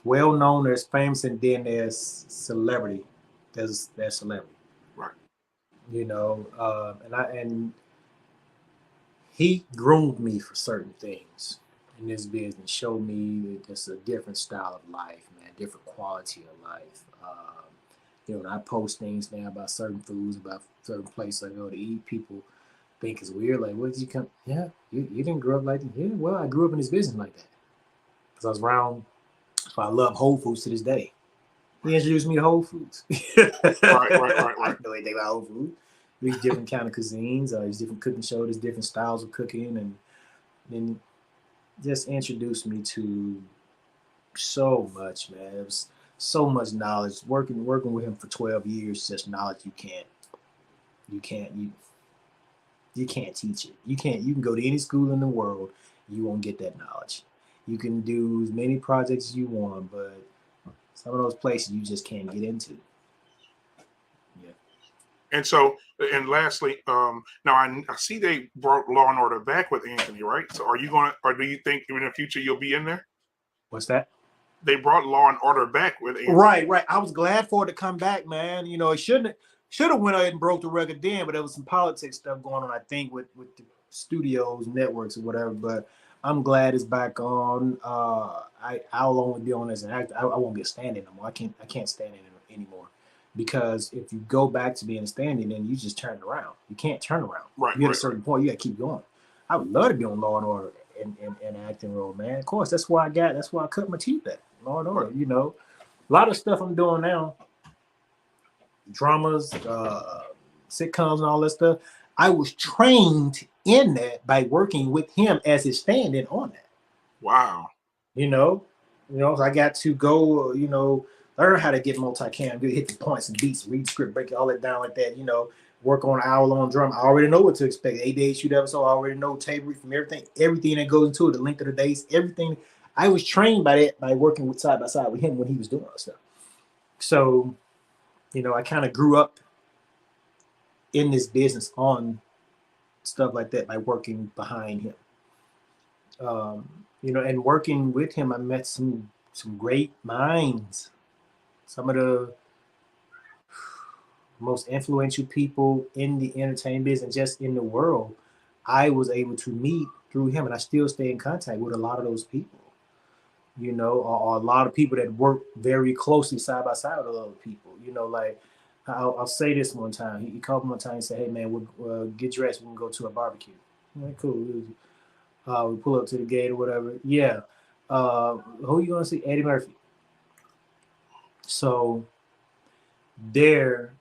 B: well-known, there's famous, and then there's celebrity. There's celebrity.
A: Right.
B: And he groomed me for certain things in this business, showed me just a different style of life, man, different quality of life. When I post things now about certain foods, about certain places I go to eat, people think it's weird. Like, where did you come? Yeah, you didn't grow up like that. Yeah, well, I grew up in this business like that. Because I was around, so I love Whole Foods to this day. He introduced me to Whole Foods.
A: Right.
B: I know anything about Whole Foods. These different kind of cuisines, these different cooking shows, these different styles of cooking, and then just introduced me to so much, man. It was so much knowledge. Working with him for 12 years, just knowledge you can't teach it. You can go to any school in the world, you won't get that knowledge. You can do as many projects as you want, but some of those places you just can't get into. Yeah.
A: And so, and lastly, now I see they brought Law and Order back with Anthony, right? So are you going to, or do you think in the future you'll be in there?
B: What's that?
A: They brought Law and Order back with Anthony.
B: Right. I was glad for it to come back, man. It should have went ahead and broke the record then, but there was some politics stuff going on, I think, with the studios, networks, or whatever. But I'm glad it's back on. I'll only be on as an actor. I won't be a stand-in no more. I can't stand in anymore. Because if you go back to being a stand-in, then you just turn around. You can't turn around.
A: Right.
B: You at a certain point, you got to keep going. I would love to be on Law and Order and acting role, man. Of course, that's why I cut my teeth at Law and Order.
A: Right.
B: A lot of stuff I'm doing now, dramas, sitcoms, and all that stuff. I was trained in that by working with him as his stand-in on that.
A: Wow.
B: So I got to go, learn how to get multicam, hit the points and beats, read the script, break all that down like that, work on an hour-long drum. I already know what to expect. 8-day shoot episode, I already know Tabor from everything that goes into it, the length of the days, everything. I was trained by that by working with side by side with him when he was doing all that stuff. So, I kind of grew up in this business on stuff like that by working behind him. And working with him, I met some great minds. Some of the most influential people in the entertainment business, just in the world, I was able to meet through him, and I still stay in contact with a lot of those people. Or a lot of people that work very closely side by side with other people. Like I'll say this one time. He called me one time and said, "Hey man, we'll get dressed. We can go to a barbecue." I'm like, cool. We pull up to the gate or whatever. Yeah. Who you gonna see? Eddie Murphy. So there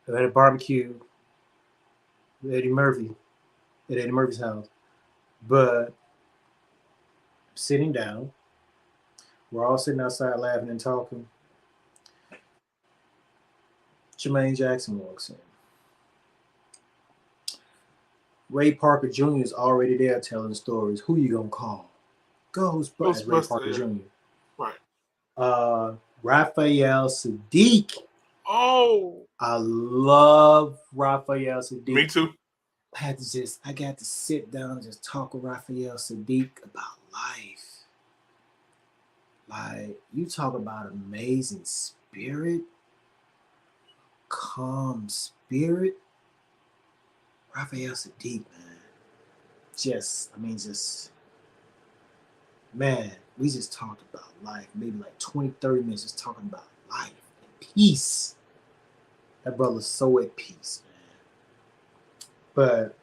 B: at a barbecue with Eddie Murphy at Eddie Murphy's house. But sitting down, we're all sitting outside laughing and talking. Jermaine Jackson walks in. Ray Parker Jr. is already there telling stories. Who you gonna call? Ghostbusters. Ray Parker
A: Yeah.
B: Jr.
A: Right.
B: Raphael Sadiq.
A: Oh,
B: I love Raphael Sadiq.
A: me too.
B: I got to sit down and just talk with Raphael Sadiq about life. Like, you talk about amazing spirit, calm spirit. Raphael Sadiq, man. Man, we just talked about life. Maybe like 20, 30 minutes just talking about life and peace. That brother's so at peace, man. But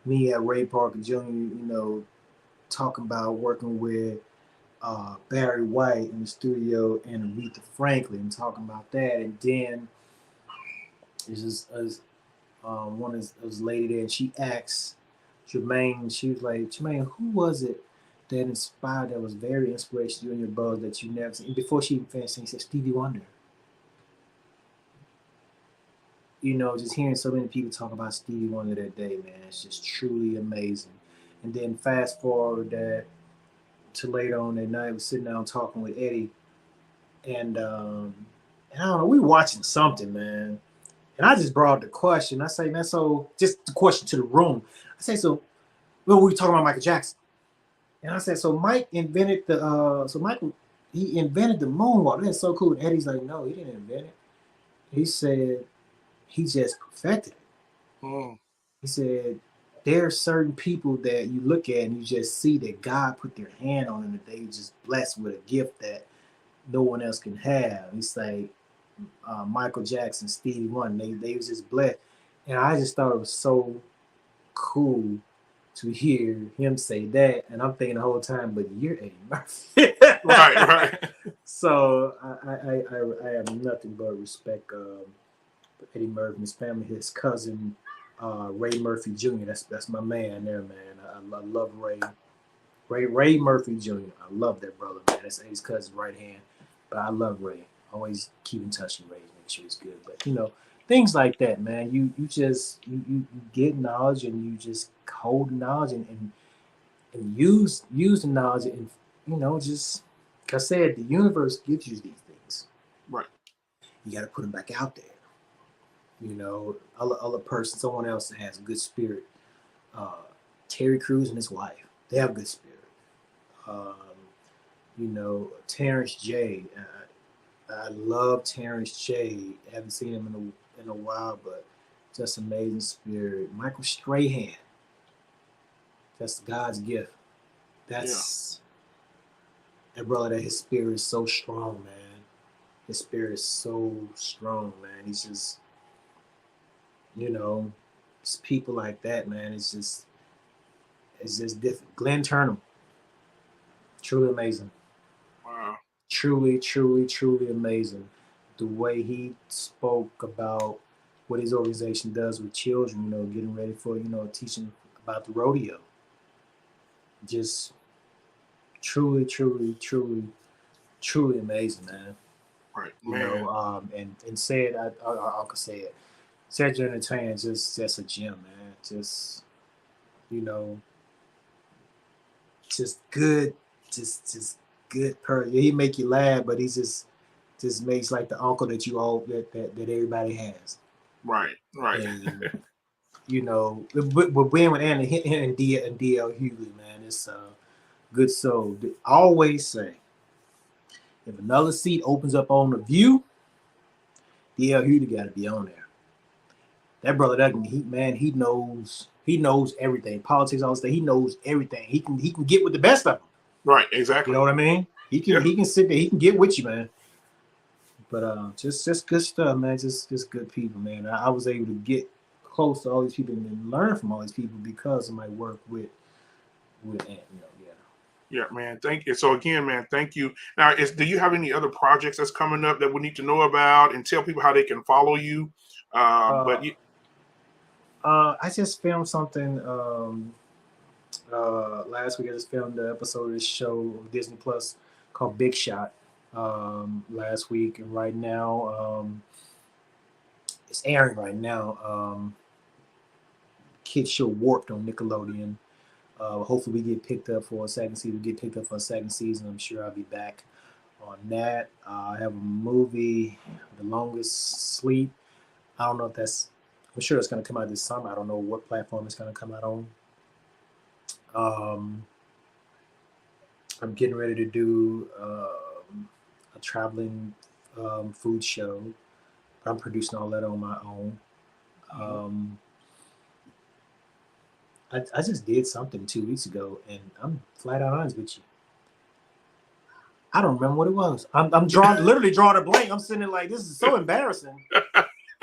B: me at Ray Parker Jr., talking about working with Barry White in the studio and Aretha Franklin, talking about that. And then there's just one of those lady there, and she asked Jermaine, she was like, Jermaine, who was it that inspired, that was very inspirational to you and your brother that you never seen? And before she even finished, she said Stevie Wonder. Just hearing so many people talk about Stevie Wonder that day, man, it's just truly amazing. And then fast forward that to later on that night, we're sitting down talking with Eddie, and I don't know, we watching something, man. And I just brought up the question. I say, man, so just the question to the room. I say, so we were talking about Michael Jackson. And I said, so Michael, he invented the moonwalk. That's so cool. And Eddie's like, no, he didn't invent it. He said, he just perfected it.
A: Mm.
B: He said, there are certain people that you look at and you just see that God put their hand on them, that they just blessed with a gift that no one else can have. He's like, Michael Jackson, Stevie Wonder, they was just blessed. And I just thought it was so cool to hear him say that. And I'm thinking the whole time, but you're Eddie Murphy.
A: Right.
B: So I have nothing but respect for Eddie Murphy, his family, his cousin, Ray Murphy Jr. That's my man there, man. I love Ray. Ray Murphy Jr. I love that brother, man. That's his cousin's right hand. But I love Ray. Always keep in touch with Ray, make sure he's good. But things like that, man. You get knowledge, and you just hold knowledge and use the knowledge, and just like I said, the universe gives you these things.
A: Right.
B: You got to put them back out there. Other person, someone else that has a good spirit. Terry Crews and his wife, they have a good spirit. Terrence J. I love Terrence J. I haven't seen him in a while, but just amazing spirit. Michael Strahan, that's God's gift. That's that brother. That his spirit is so strong, man. His spirit is so strong, man. He's just, it's people like that, man. It's just different. Glenn Turnham, truly amazing.
A: Wow.
B: Truly, truly, truly amazing. The way he spoke about what his organization does with children, getting ready for, teaching about the rodeo. Just truly, truly, truly, truly amazing, man.
A: Right, man.
B: And said, I could say it. Cedric Entertainment just a gem, man. Just good, just good person. He make you laugh, but he just makes like the uncle that you all that everybody has.
A: Right.
B: And, but being with Anna and DL Hughley, man, it's good soul. I always say, if another seat opens up on the View, DL Hughley got to be on there. That brother, he knows everything. Politics, all that. He knows everything. He can get with the best of them.
A: Right, exactly.
B: You know what I mean? He can sit there. He can get with you, man. But just good stuff, man. Just good people, man. I was able to get close to all these people and learn from all these people because of my work with Ant.
A: Yeah, man. Thank you. So again, man, thank you. Now, do you have any other projects that's coming up that we need to know about, and tell people how they can follow you? But
B: I just filmed something last week. I just filmed the episode of this show on Disney Plus called Big Shot last week, and right now it's airing right now. Kids show Warped on Nickelodeon. Hopefully we get picked up for a second season. We get picked up for a second season. I'm sure I'll be back on that. I have a movie, The Longest Sleep. I don't know if that's. I'm sure it's going to come out this summer. I don't know what platform it's going to come out on. I'm getting ready to do a traveling food show. I'm producing all that on my own. I just did something 2 weeks ago, and I'm flat out honest with you. I don't remember what it was. I'm literally drawing a blank. I'm sitting there like, this is so embarrassing.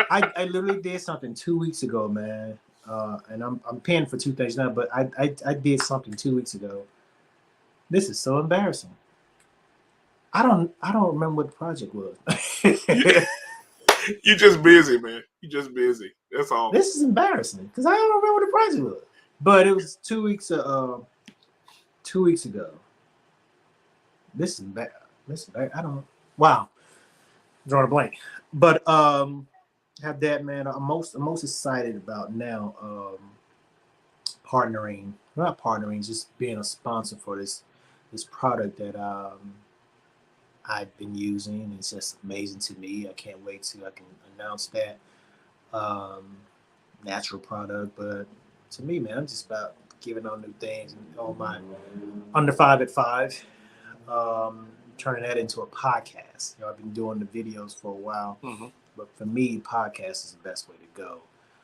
B: I literally did something 2 weeks ago, man. And I'm paying for 2 things now, but I did something 2 weeks ago. This is so embarrassing. I don't remember what the project was.
A: You're just busy, man. You're just busy. That's all.
B: This is embarrassing because I don't remember what the project was. But it was 2 weeks 2 weeks ago. This is bad. I don't. Wow, drawing a blank. But have that, man. I'm most excited about now. Not partnering, just being a sponsor for this product that I've been using. It's just amazing to me. I can't wait till I can announce that natural product. But to me, man, I'm just about giving on new things and all my Under 5 at 5. Turning that into a podcast. I've been doing the videos for a while, but for me, podcast is the best way to go.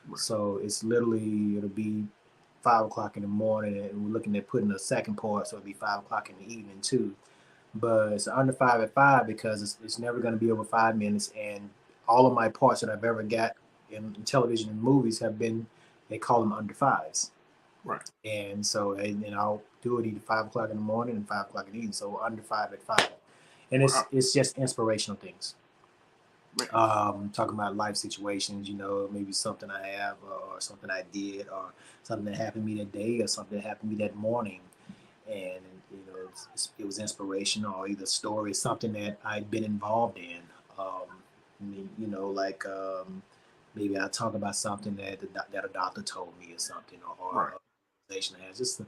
B: Right. So it's literally, it'll be 5 o'clock in the morning, and we're looking at putting a second part, so it'll be 5 o'clock in the evening too. But it's Under 5 at 5 because it's never going to be over 5 minutes, and all of my parts that I've ever got in television and movies have been, they call them under 5s.
A: Right.
B: And so, and I'll do it either 5 o'clock in the morning and 5 o'clock in the evening. So Under 5 at 5. And it's just inspirational things. Talking about life situations, maybe something I have or something I did or something that happened to me that day or something that happened to me that morning. And, it was inspirational, or either story, something that I'd been involved in. Maybe I talk about something that a doctor told me or something, or right. Organization has just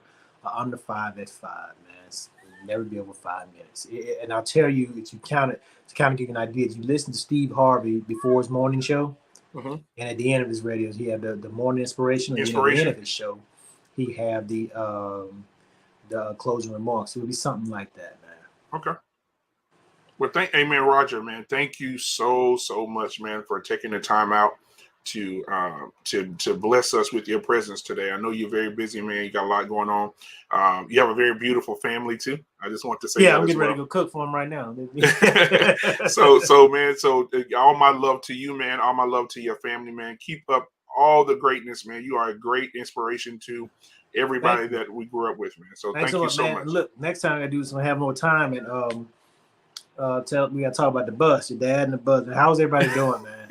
B: Under 5 at 5, man. It'll never be over 5 minutes. And I'll tell you, if you count it, to kind of give you an idea, if you listen to Steve Harvey before his morning show, and at the end of his radios, he had the morning inspiration, and at the end of his show, he had the closing remarks. It would be something like that, man.
A: Okay. Well, amen, Roger, man. Thank you so much, man, for taking the time out to bless us with your presence today. I know you're very busy, man. You got a lot going on. You have a very beautiful family too. I just want to say,
B: I'm getting ready to go cook for him right now.
A: so man, all my love to you, man. All my love to your family, man. Keep up all the greatnell, man. You are a great inspiration to everybody that we grew up with, man. So thank you so much.
B: Look, next time I do this, I have more time, and we gotta talk about the bus. Your dad and the bus. How's everybody doing, man?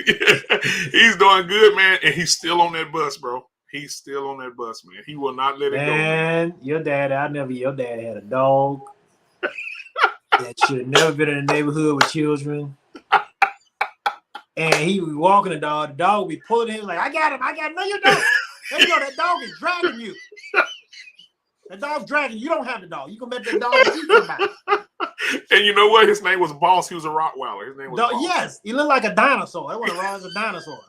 A: He's doing good, man, and he's still on that bus, bro. He's still on that bus, man. He will not let it go.
B: Man, your dad had a dog that should have never been in the neighborhood with children. And he would be walking the dog. The dog would be pulling him like, I got him. No, you don't. There you go. That dog is dragging you. That dog's dragging you. You don't have the dog. You can bet that dog you come back.
A: And you know what? His name was Boss. He was a Rottweiler. His name was Boss.
B: Yes. He looked like a dinosaur. That one around as a dinosaur.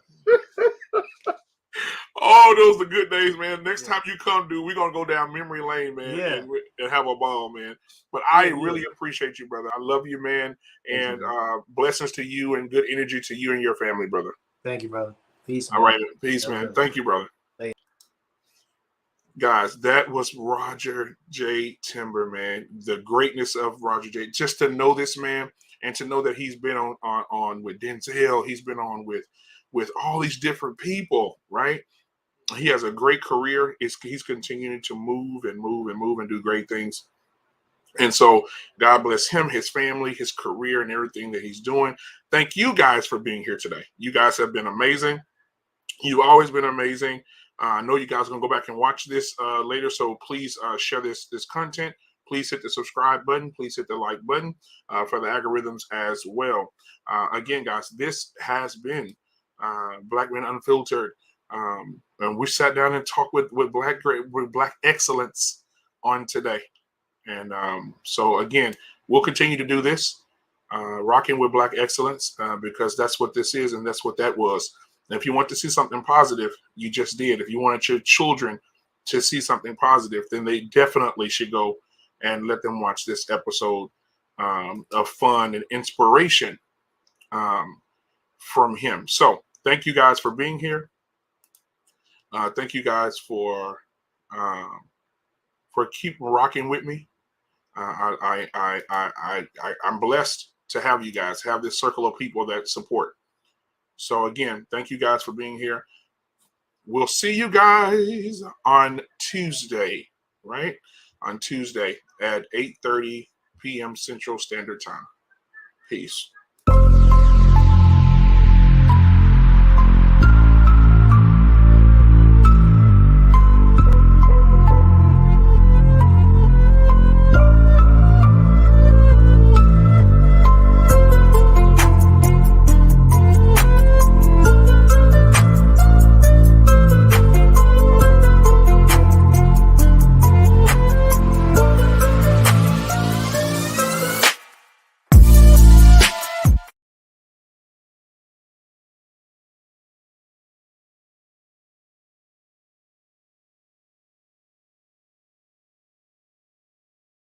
A: Oh, those are the good days, man. Next time you come, dude, we're going to go down memory lane, man, and have a ball, man. But I really appreciate you, brother. I love you, man. And blessings to you and good energy to you and your family, brother.
B: Thank you, brother. Peace,
A: man. All right. Peace, man. Brother. Thank you, brother. Guys, that was Roger J. Timber, man. The greatness of Roger J. Just to know this man and to know that he's been on with Denzel. He's been on with all these different people, right? He has a great career. He's continuing to move and move and move and do great things. And so God bless him, his family, his career, and everything that he's doing. Thank you guys for being here today. You guys have been amazing. You've always been amazing. I know you guys are going to go back and watch this later, so please share this content. Please hit the subscribe button. Please hit the like button for the algorithms as well. Again, guys, this has been Black Men Unfiltered. And we sat down and talked with Black excellence on today. And so, again, we'll continue to do this, rocking with Black excellence, because that's what this is and that's what that was. And if you want to see something positive, you just did. If you wanted your children to see something positive, then they definitely should go and let them watch this episode of fun and inspiration from him. So thank you guys for being here. Thank you guys for keeping rocking with me. I'm blessed to have you guys, have this circle of people that support. So again, thank you guys for being here. We'll see you guys on Tuesday, right? On Tuesday at 8:30 p.m. Central Standard Time. Peace.